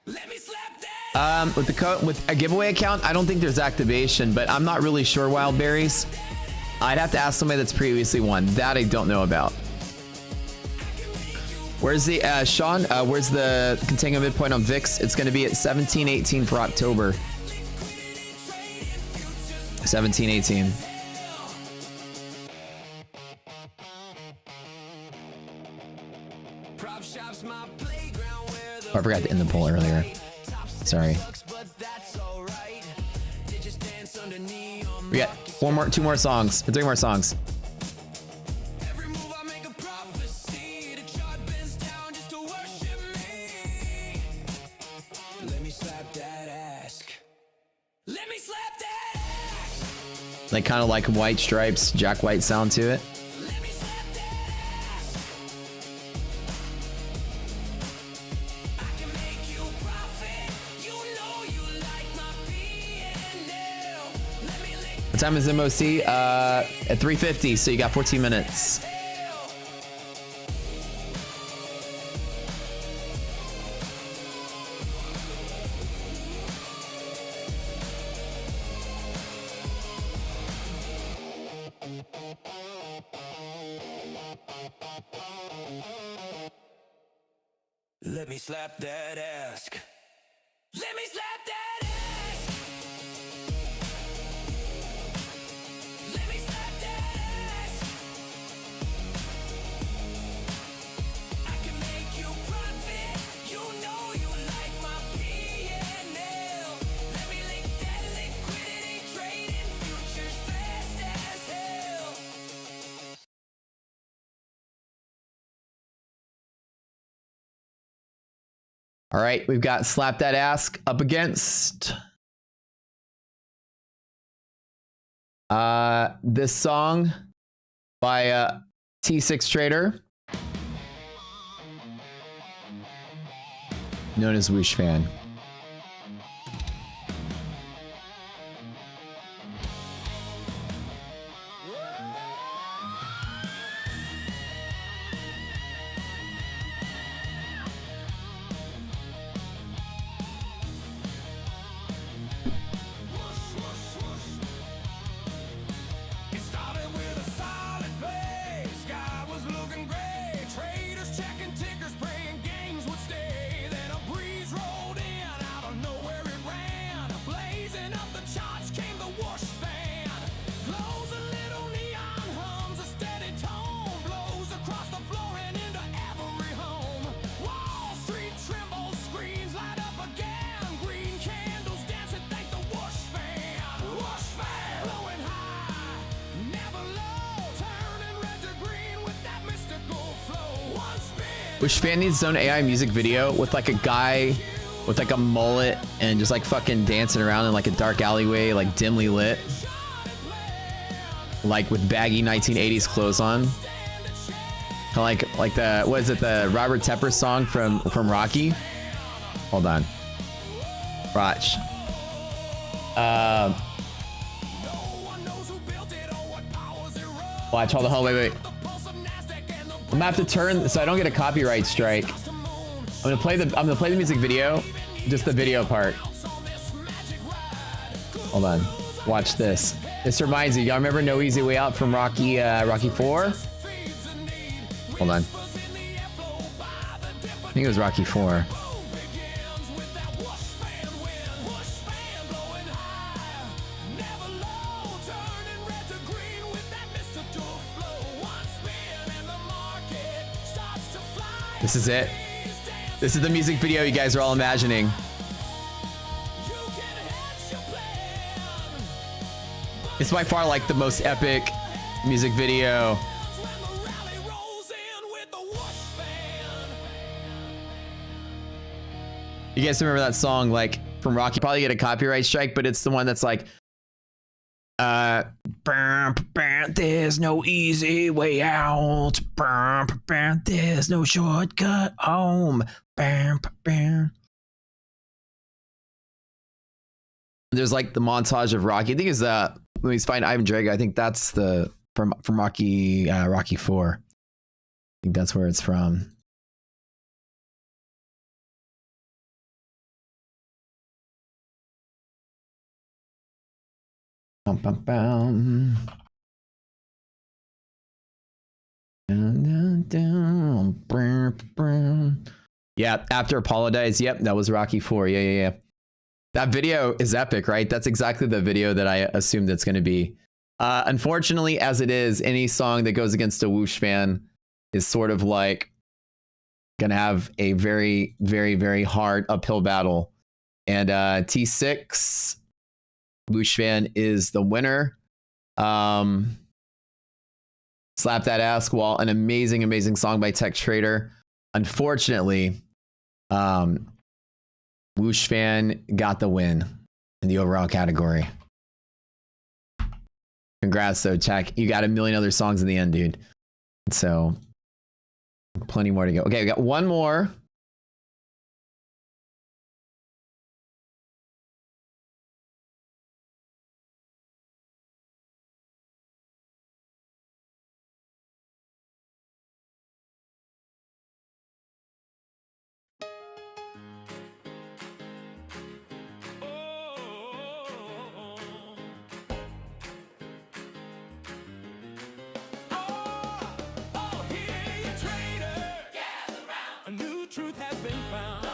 Let me slap that. With the code, with a giveaway account, I don't think there's activation, but I'm not really sure. Wild Berries. I'd have to ask somebody that's previously won. That I don't know about. Where's the Sean? Where's the contango midpoint on VIX? It's going to be at 17.18 for October. 17.18. Prop shops my playground where the Oh, I forgot to end the poll earlier. Sorry. but that's all right. They just dance under neon. We got 2 more songs. 3 more songs. Every move I make a prophecy. The chart bends down just to worship me. Let me slap that ask. Let me slap that ask. Like kind of like White Stripes, Jack White sound to it. Let me slap that ask. I can make you profit. You know you like my PNL. Let me lick What time is MOC? At 3:50, so you got 14 minutes. Let me slap that ask. Let me slap that ask. Let me slap that ask. I can make you profit. You know you like my PNL. Let me lick that liquidity, trading futures fast as hell. All right, we've got Slap That Ask up against this song by T6 Trader, known as Whoosh Fan. It started with a solid play. Sky was looking gray. Traders checking tickers, praying games would stay. Then a breeze rolled in out of nowhere it ran. Blazing up the charts came the whoosh fan. Glows a little neon hums, a steady tone blows across the floor and into every home. Wall Street trembles, screens light up again. Green candles dancing, thank the whoosh fan. Whoosh fan, blowing high, never low, turning red to green with that mystical flow. One spin. Whoosh Fan needs his own AI music video with like a guy with like a mullet and just like fucking dancing around in like a dark alleyway, like dimly lit, like with baggy 1980s clothes on. Kind of like the, what is it, the Robert Tepper song from Rocky? Hold on. Watch. Watch, hold on, wait. I'm gonna have to turn so I don't get a copyright strike. I'm gonna play the music video, just the video part. Hold on. Watch this. This reminds me, y'all remember No Easy Way Out from Rocky 4? Hold on. I think it was Rocky 4. This is it. This is the music video you guys are all imagining. It's by far like the most epic music video. You guys remember that song like from Rocky? Probably get a copyright strike, but it's the one that's like there's no easy way out. There's no shortcut home. There's like the montage of Rocky. I think it's when he's fighting Ivan Drago. I think that's the from Rocky 4. I think that's where it's from. Yeah, after Apollo dies. Yep, that was Rocky 4. Yeah. That video is epic, right? That's exactly the video that I assumed it's going to be. Unfortunately, as it is, any song that goes against a Whoosh fan is sort of like going to have a very, very, very hard uphill battle. And T6 Whoosh Fan is the winner. Slap That Ass Wall, an amazing, amazing song by Tech Trader. Unfortunately, Whoosh Fan got the win in the overall category. Congrats though, Tech. You got a million other songs in the end, dude. So plenty more to go. Okay, we got one more. Truth has been found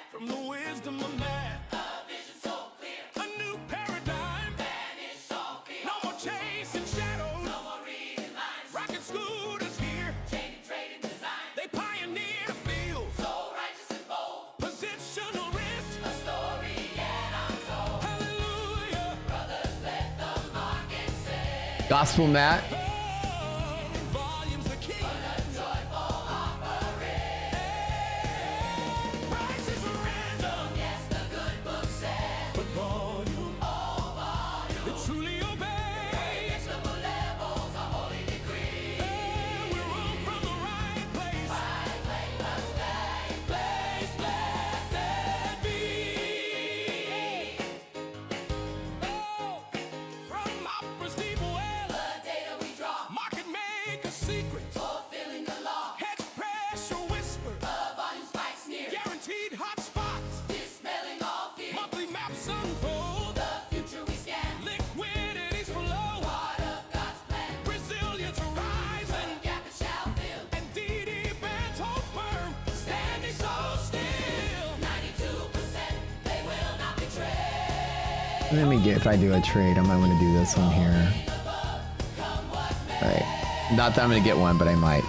from the wisdom of man. A vision so clear, a new paradigm. Vanish all fear. No more chasing shadows, no more reading lines. Rocket scooters here, trading design. They pioneered a field so righteous and bold. Positional risk, a story yet untold. Hallelujah, brothers, let the market say. Gospel Matt. Let me get, if I do a trade, I might want to do this one here. All right. Not that I'm going to get one, but I might.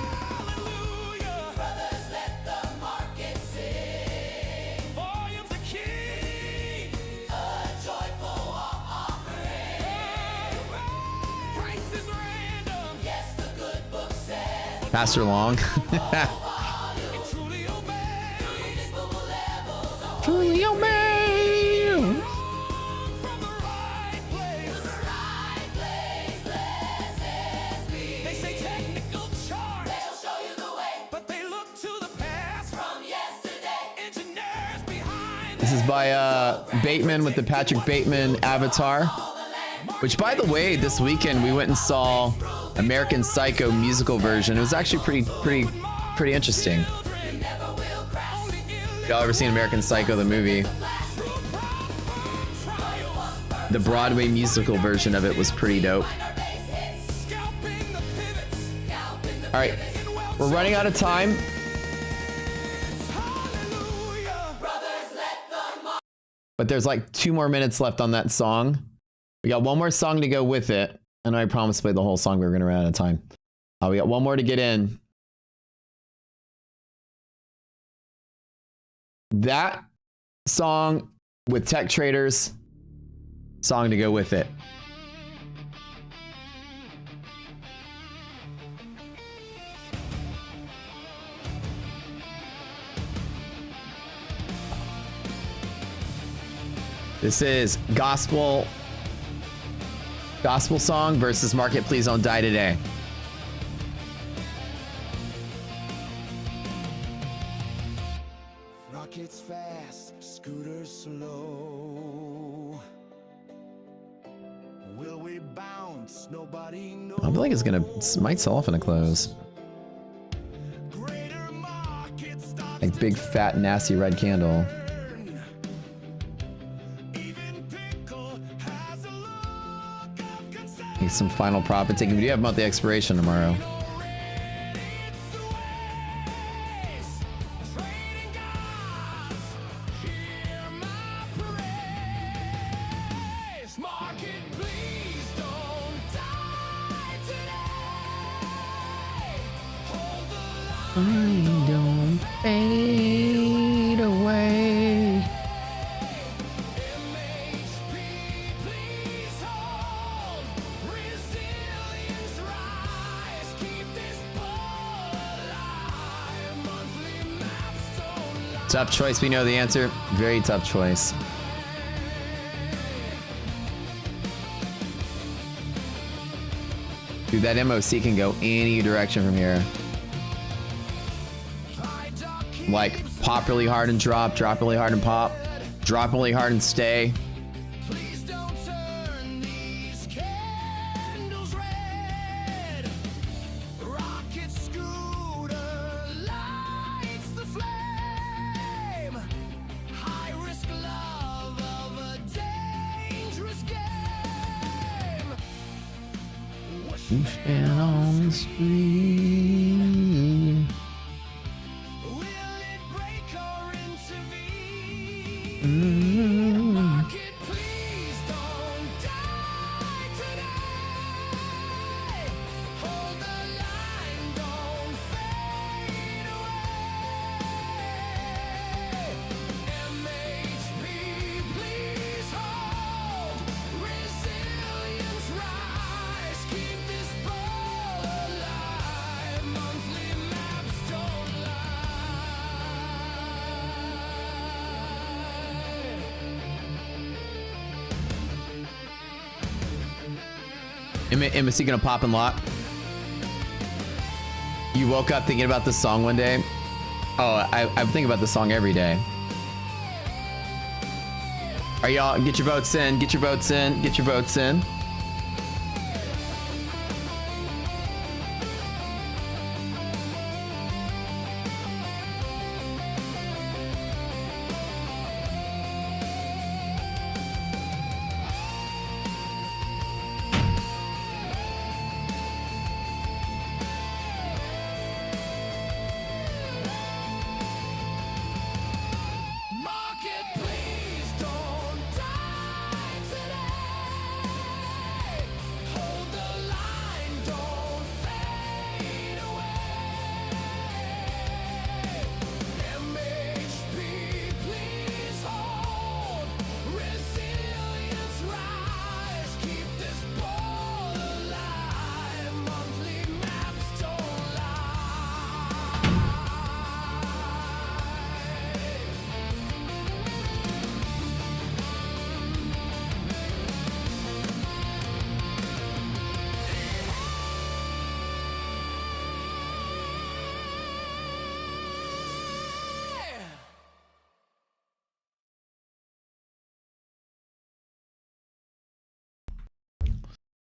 Volume's the key. A joyful offering. Price is random. Yes, the good book says. Pastor Long. It truly obeys. Truly obey. From the right place. They say technical charts. They'll show you the way. But they look to the past. From yesterday. Engineers behind. This is by Bateman with the Patrick Bateman avatar. Which, by the way, this weekend we went and saw American Psycho musical version. It was actually pretty interesting. Y'all ever seen American Psycho the movie? The Broadway musical version of it was pretty dope. All right, we're running out of time. But there's like 2 more minutes left on that song. We got one more song to go with it. And I promised to play the whole song, but we're going to run out of time. We got one more to get in. That song with Tech Traders, song to go with it. This is gospel song versus Market Please Don't Die Today. Rockets fast, scooters slow. Will we bounce? Nobody knows. I feel like it's might sell off in a close. Greater market stops Like big fat nasty red candle. turn. Even pickle has a look of concern. Need some final profit taking. We do have monthly expiration tomorrow. Trading gods, hear my praise. Market, please don't die today. Hold the line. Don't fade away. MHP, please hold. Resilience rise. Keep this ball alive. Monthly maps don't lie. Tough choice. We know the answer. Very tough choice. Dude, that MOC can go any direction from here. Like pop really hard and drop really hard and pop, drop really hard and stay. Please don't turn these candles red. Rocket scooter lights the flame. High risk love of a dangerous game. Who's been on the street? Will it break or intervene? Market, please don't die today. Hold the line, don't fade away. MHP, please hold. Resilience rise. Keep this ball alive. Monthly maps don't Is he gonna pop and lock? You woke up thinking about this song one day? Oh, I think about this song every day. Are y'all, get your votes in, get your votes in, get your votes in. Market, please don't die today.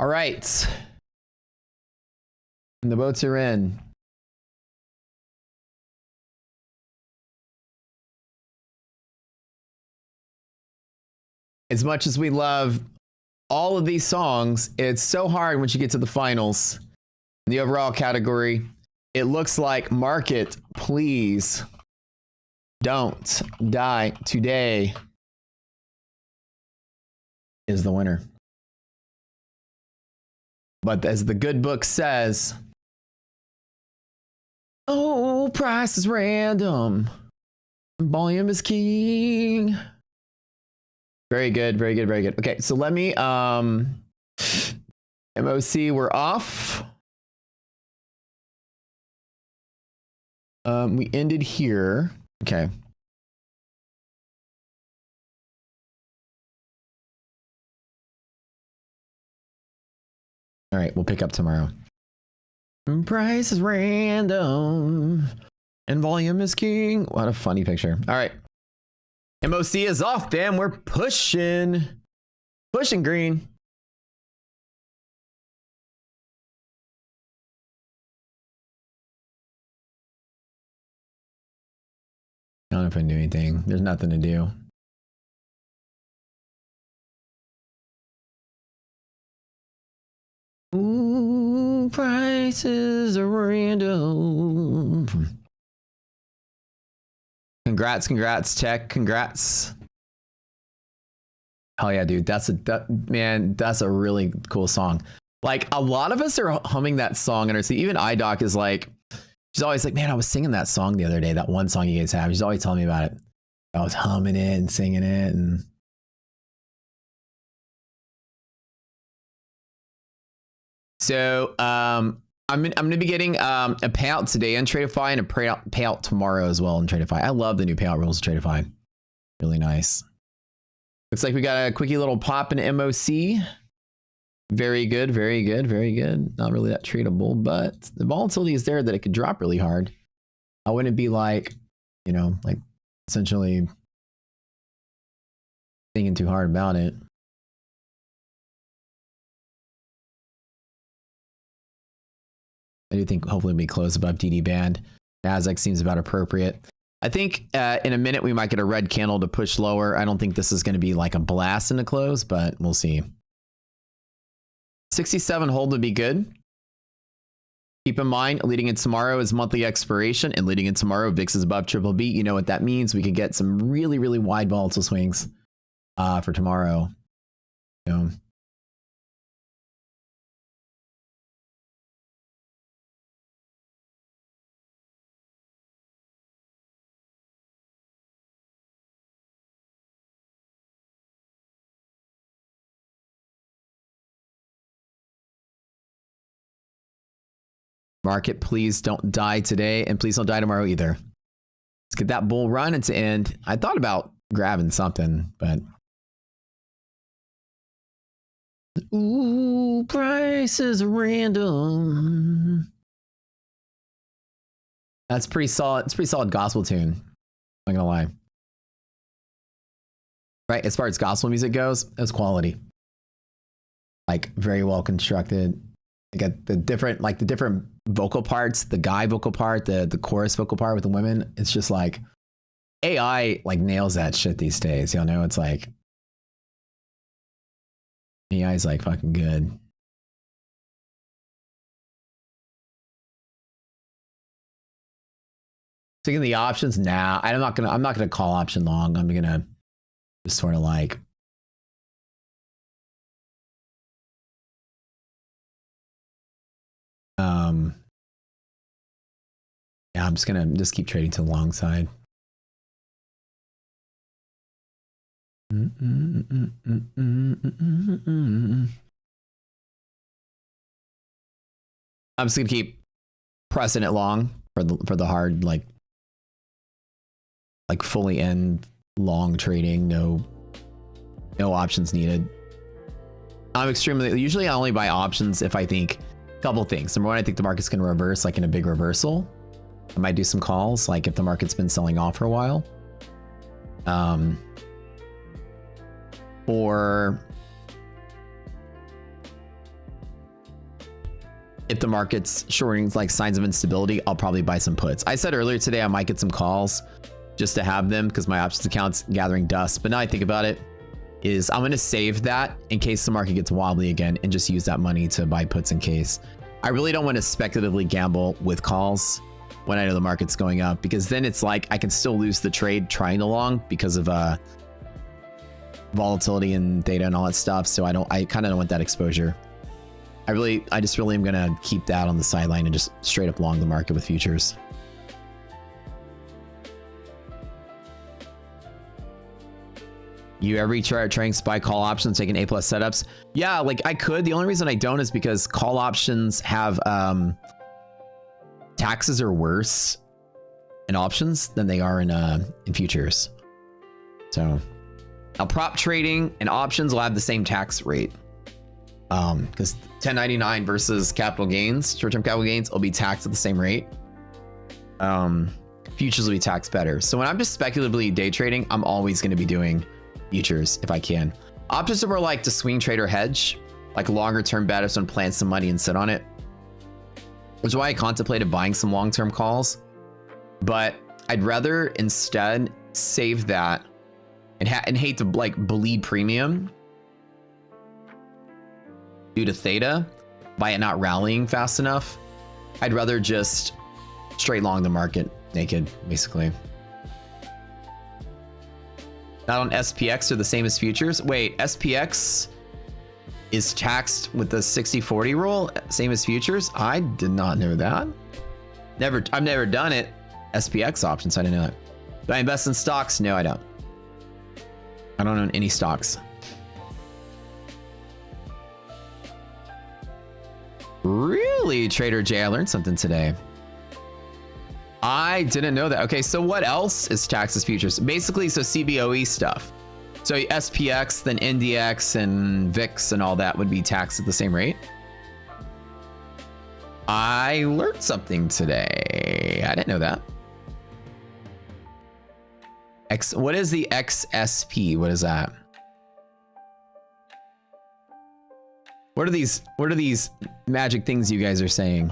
All right. And the boats are in. As much as we love all of these songs, it's so hard once you get to the finals. In the overall category, it looks like Market, Please Don't Die Today is the winner. But as the good book says, oh, price is random. Volume is king. Very good, very good, very good. Okay, so let me MOC, we're off. We ended here. Okay. All right, we'll pick up tomorrow. Price is random and volume is king. What a funny picture. All right. MOC is off, damn. We're pushing green. I don't know if I can do anything. There's nothing to do. Ooh, prices are random. Congrats, Tech. Congrats. Oh yeah, dude. That's a really cool song. Like a lot of us are humming that song in our seat. Even iDoc is like, she's always like, man, I was singing that song the other day, that one song you guys have. She's always telling me about it. I was humming it and singing it. And so I'm gonna be getting a payout today in Tradeify and a payout tomorrow as well in Tradeify. I love the new payout rules in Tradeify. Really nice. Looks like we got a quickie little pop in MOC. Very good, very good, very good. Not really that tradable, but the volatility is there that it could drop really hard. I wouldn't be like, you know, like essentially thinking too hard about it. I do think hopefully we close above DD band. Nasdaq seems about appropriate. I think in a minute we might get a red candle to push lower. I don't think this is going to be like a blast in the close, but we'll see. 67 hold would be good. Keep in mind, leading in tomorrow is monthly expiration, and leading in tomorrow, VIX is above triple B. You know what that means. We could get some really, really wide volatile swings for tomorrow. So, market, please don't die today, and please don't die tomorrow either. Let's get that bull run into end. I thought about grabbing something, but ooh, price is random. That's pretty solid. It's pretty solid gospel tune. I'm not gonna lie. Right, as far as gospel music goes, it's quality. Like very well constructed. You got the different vocal parts, the guy vocal part, the chorus vocal part with the women. It's just like AI like nails that shit these days. You know, it's like AI is like fucking good. Taking the options now. I'm not gonna call option long. I'm gonna just sort of like yeah, I'm just gonna keep trading to the long side. I'm just gonna keep pressing it long for the hard like fully end long trading. No options needed. I'm usually I only buy options if I think a couple things. Number one, I think the market's gonna reverse like in a big reversal. I might do some calls like if the market's been selling off for a while. Or if the market's showing like signs of instability, I'll probably buy some puts. I said earlier today I might get some calls just to have them because my options account's gathering dust. But now I think about it, is I'm going to save that in case the market gets wobbly again and just use that money to buy puts in case. I really don't want to speculatively gamble with calls when I know the market's going up, because then it's like I can still lose the trade trying to long because of volatility and data and all that stuff. So I kind of don't want that exposure. I just really am going to keep that on the sideline and just straight up long the market with futures. You ever try trading SPY call options, taking A+ setups? Yeah, like I could. The only reason I don't is because call options have taxes are worse in options than they are in futures. So now prop trading and options will have the same tax rate. Because 1099 versus capital gains, short-term capital gains will be taxed at the same rate. Futures will be taxed better. So when I'm just speculatively day trading, I'm always going to be doing futures if I can. Options are more like to swing trade or hedge, like longer term bet if someone plants some money and sit on it. Which is why I contemplated buying some long-term calls, but I'd rather instead save that and hate to like bleed premium due to theta by it not rallying fast enough. I'd rather just straight long the market naked, basically. Not on SPX are the same as futures. Wait, SPX is taxed with the 60-40 rule, same as futures? I did not know that. I've never done it. SPX options, I didn't know that. Do I invest in stocks? No, I don't. I don't own any stocks. Really, Trader J, I learned something today. I didn't know that. Okay, so what else is taxed as futures? Basically, so CBOE stuff. So SPX, then NDX and VIX and all that would be taxed at the same rate. I learned something today. I didn't know that. What is the XSP? What is that? What are these magic things you guys are saying?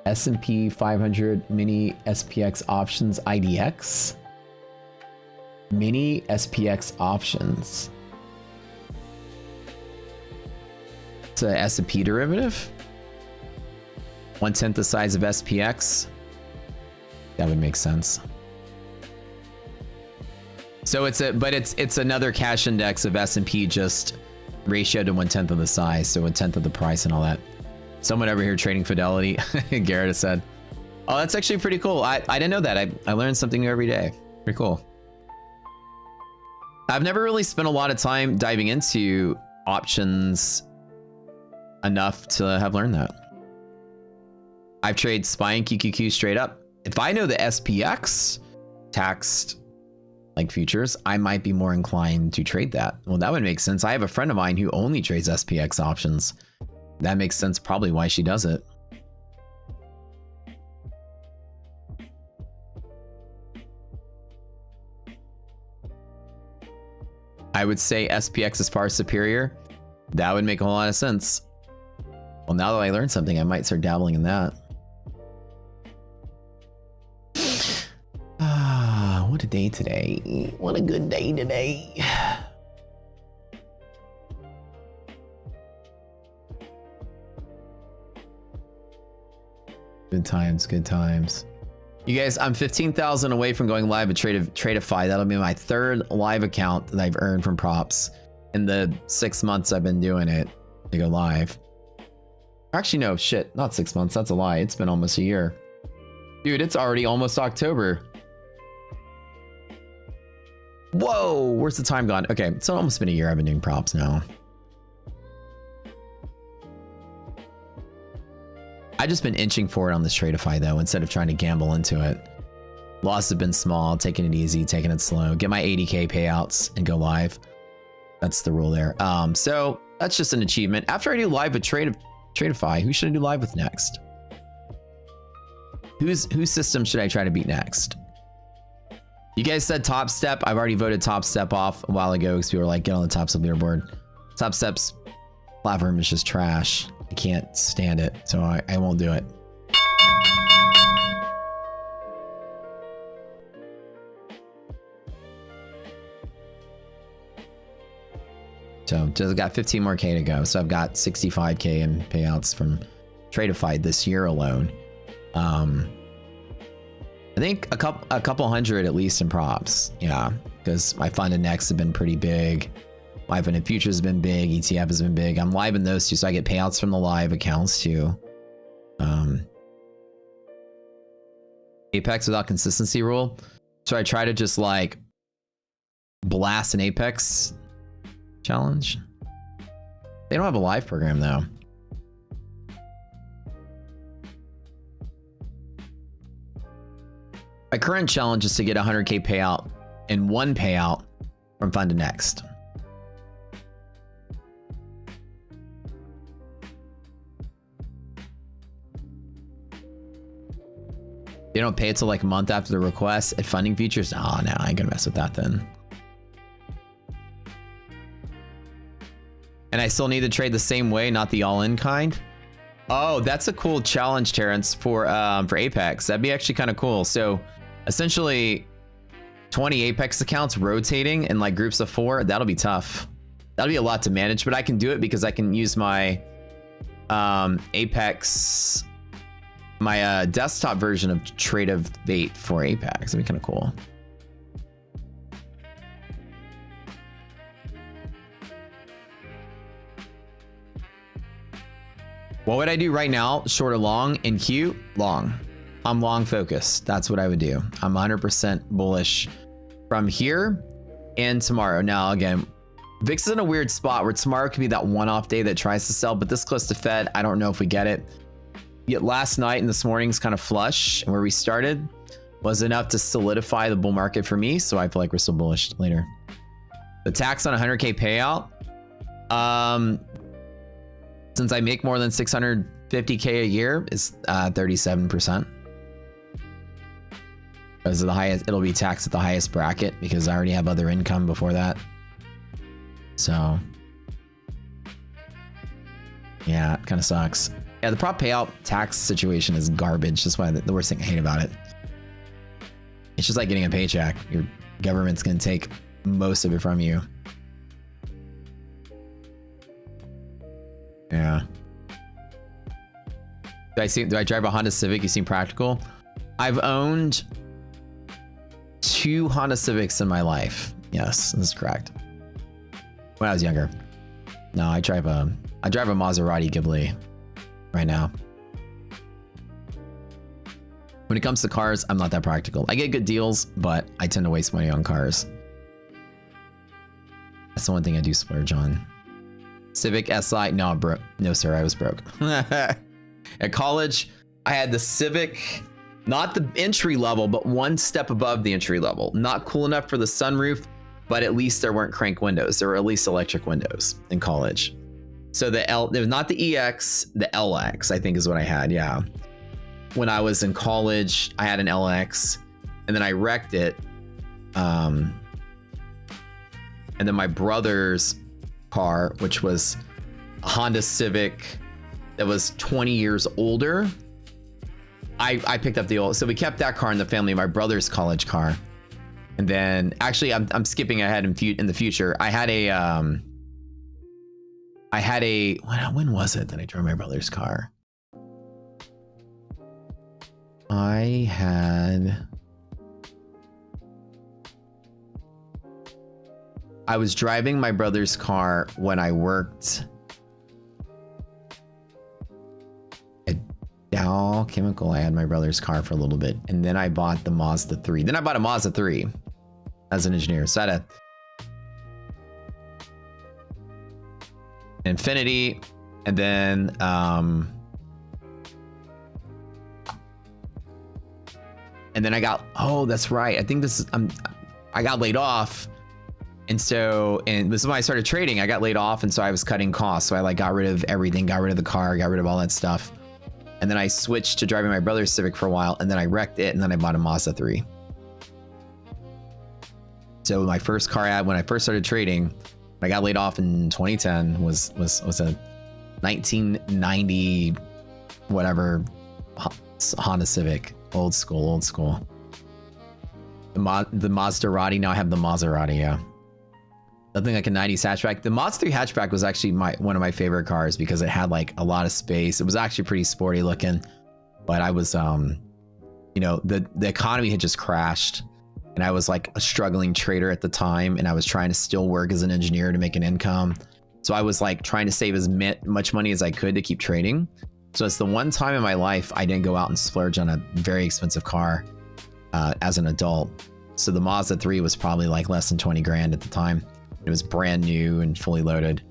S&P 500 mini SPX options IDX. Mini SPX options. It's a S&P derivative. 1/10 the size of SPX. That would make sense. So it's another cash index of S&P just ratio to 1/10 of the size, so 1/10 of the price and all that. Someone over here trading Fidelity, Garrett has said. Oh, that's actually pretty cool. I didn't know that. I learn something new every day. Pretty cool. I've never really spent a lot of time diving into options enough to have learned that. I've traded SPY and QQQ straight up. If I know the SPX taxed like futures, I might be more inclined to trade that. Well, that would make sense. I have a friend of mine who only trades SPX options. That makes sense, probably why she does it. I would say SPX is far superior. That would make a whole lot of sense. Well, now that I learned something, I might start dabbling in that. Ah, what a day today. What a good day today. Good times, good times. You guys, I'm 15,000 away from going live with Tradeify. That'll be my third live account that I've earned from props in the 6 months I've been doing it to go live. Actually, no, shit, not 6 months. That's a lie. It's been almost a year. Dude, it's already almost October. Whoa, where's the time gone? Okay, it's almost been a year I've been doing props now. I've just been inching forward on this Tradeify though, instead of trying to gamble into it. Losses have been small, taking it easy, taking it slow, get my 80K payouts and go live. That's the rule there. So that's just an achievement. After I do live with Tradeify, who should I do live with next? Whose system should I try to beat next? You guys said Top Step. I've already voted Top Step off a while ago because we were like, get on the Top Step leaderboard. Top Step's platform is just trash. I can't stand it, so I won't do it. So just got 15 more K to go. So I've got 65K in payouts from Tradeify this year alone. I think a couple hundred at least in props. Yeah, because my fund and next have been pretty big. My fund and futures has been big. ETF has been big. I'm live in those two, so I get payouts from the live accounts too. Apex without consistency rule. So I try to just like blast an Apex challenge. They don't have a live program though. My current challenge is to get 100K payout in one payout from fund to next. They don't pay it till like a month after the request at funding features. Oh no, I ain't gonna mess with that then. And I still need to trade the same way, not the all-in kind. Oh, that's a cool challenge, Terrence, for Apex. That'd be actually kind of cool. So essentially 20 Apex accounts rotating in like groups of 4. That'll be tough. That'll be a lot to manage, but I can do it because I can use my Apex, my desktop version of Tradeivate for Apex. That'd be kind of cool. What would I do right now? Short or long? In Q? Long. I'm long focused. That's what I would do. I'm 100% bullish from here and tomorrow. Now, again, VIX is in a weird spot where tomorrow could be that one-off day that tries to sell, but this close to Fed, I don't know if we get it. Yet last night and this morning's kind of flush where we started was enough to solidify the bull market for me. So I feel like we're still bullish later. The tax on 100K payout. Since I make more than 650K a year, is 37%. Because of the highest, it'll be taxed at the highest bracket because I already have other income before that. So, yeah, it kind of sucks. Yeah, the prop payout tax situation is garbage. That's why the worst thing I hate about it. It's just like getting a paycheck. Your government's gonna take most of it from you. Yeah. Do I drive a Honda Civic? You seem practical. I've owned 2 Honda Civics in my life. Yes, this is correct. When I was younger. No, I drive a Maserati Ghibli right now. When it comes to cars, I'm not that practical. I get good deals, but I tend to waste money on cars. That's the one thing I do splurge on. Civic SI, no, bro, no sir, I was broke. At college, I had the Civic, not the entry level, but one step above the entry level. Not cool enough for the sunroof, but at least there weren't crank windows. There were at least electric windows in college. So it was not the EX, the LX, I think is what I had, yeah. When I was in college, I had an LX, and then I wrecked it. And then my brother's car, which was a Honda Civic that was 20 years older. I picked up the old, so we kept that car in the family, my brother's college car. And then actually I'm skipping ahead in the future. I had a when was it that I drove my brother's car? I was driving my brother's car when I worked at Dow Chemical. I had my brother's car for a little bit, and then I bought the Mazda 3. Then I bought a Mazda 3 as an engineer. So I had an Infiniti, and then I got, oh, that's right. I think this is, I got laid off. And so, and this is when I started trading. I got laid off, and so I was cutting costs. So I like got rid of everything, got rid of the car, got rid of all that stuff. And then I switched to driving my brother's Civic for a while, and then I wrecked it, and then I bought a Mazda 3. So my first car ad when I first started trading, when I got laid off in 2010 was a 1990 whatever Honda Civic, old school. The Maserati. Now I have the Maserati. Yeah, nothing like a 90s hatchback. The Mazda 3 hatchback was actually one of my favorite cars because it had like a lot of space. It was actually pretty sporty looking, but I was you know, the economy had just crashed, and I was like a struggling trader at the time, and I was trying to still work as an engineer to make an income. So I was like trying to save as much money as I could to keep trading. So it's the one time in my life I didn't go out and splurge on a very expensive car as an adult. So the Mazda 3 was probably like less than 20 grand at the time. It was brand new and fully loaded.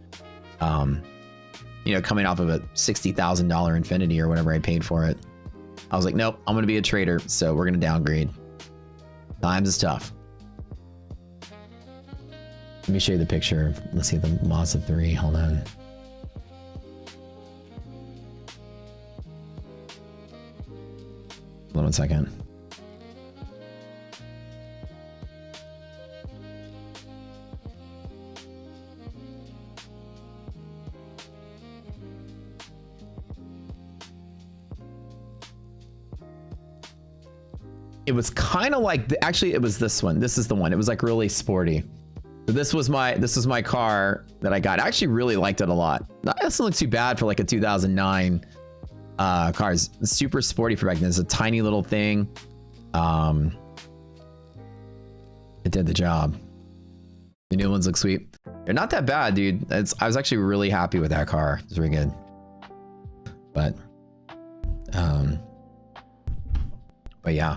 You know, coming off of a $60,000 Infiniti or whatever I paid for it. I was like, nope, I'm going to be a trader. So we're going to downgrade. Times is tough. Let me show you the picture. Let's see the Mazda 3. Hold on. Hold on 1 second. It was kind of like actually it was this one. This is the one. It was like really sporty. So this was my car that I got. I actually really liked it a lot. That doesn't look too bad for like a 2009 car. It's super sporty for back then. It's a tiny little thing. It did the job. The new ones look sweet. They're not that bad, dude. I was actually really happy with that car. It's really good. But yeah.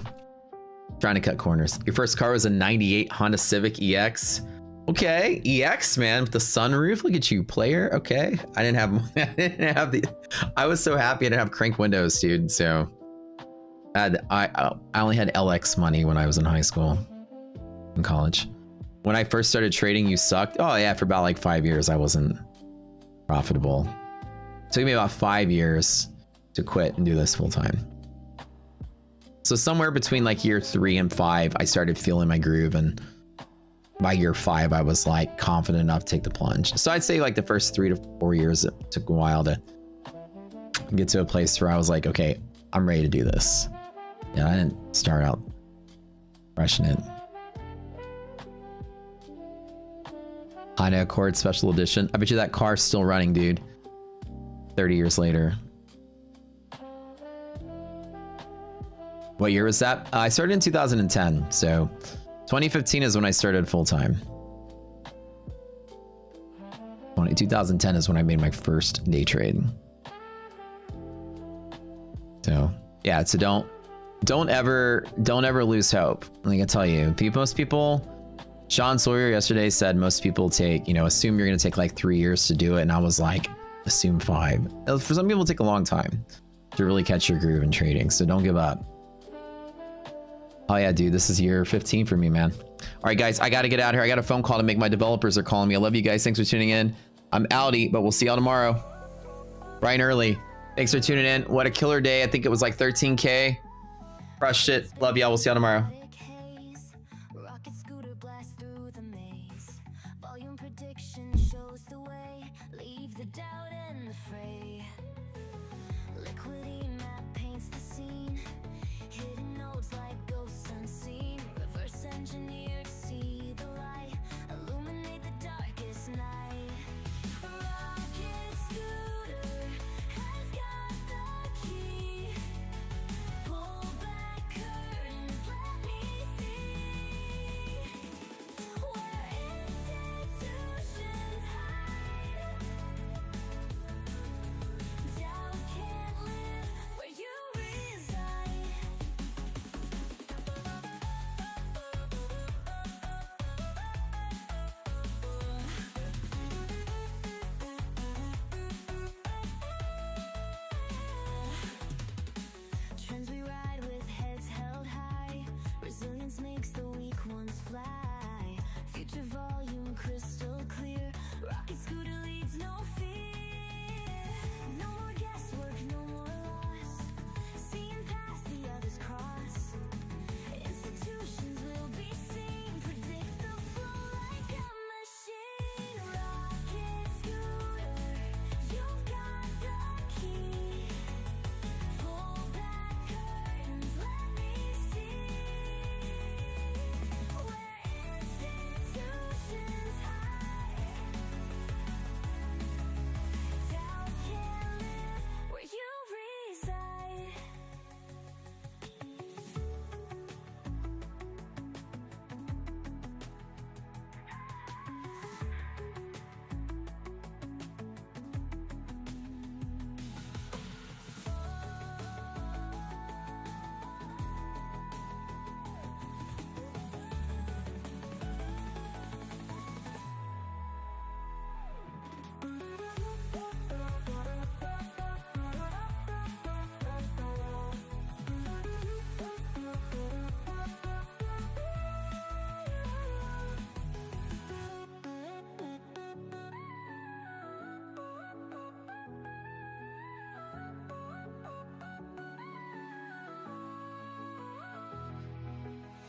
Trying to cut corners. Your first car was a 98 Honda Civic EX. Okay, EX, man, with the sunroof. Look at you, player. Okay, I didn't have I was so happy I didn't have crank windows, dude. So I only had LX money when I was in high school and college. When I first started trading, you sucked. Oh yeah, for about like 5 years, I wasn't profitable. It took me about 5 years to quit and do this full time. So somewhere between like year 3 and 5, I started feeling my groove, and by year 5, I was like confident enough to take the plunge. So I'd say like the first 3 to 4 years, it took a while to get to a place where I was like, okay, I'm ready to do this. Yeah, I didn't start out crushing it. Honda Accord Special Edition. I bet you that car's still running, dude. 30 years later. What year was that? I started in 2010, so 2015 is when I started full time. 2010 is when I made my first day trade. So yeah, so don't ever lose hope. Like I tell you, most people. Sean Sawyer yesterday said most people take, assume you're gonna take like 3 years to do it, and I was like, assume 5. For some people, it take a long time to really catch your groove in trading. So don't give up. Oh yeah, dude, this is year 15 for me, man. All right, guys, I gotta get out of here. I got a phone call to make. My developers are calling me. I love you guys. Thanks for tuning in. I'm outie, but we'll see y'all tomorrow. Bright and early. Thanks for tuning in. What a killer day. I think it was like 13K. Crushed it. Love y'all. We'll see y'all tomorrow.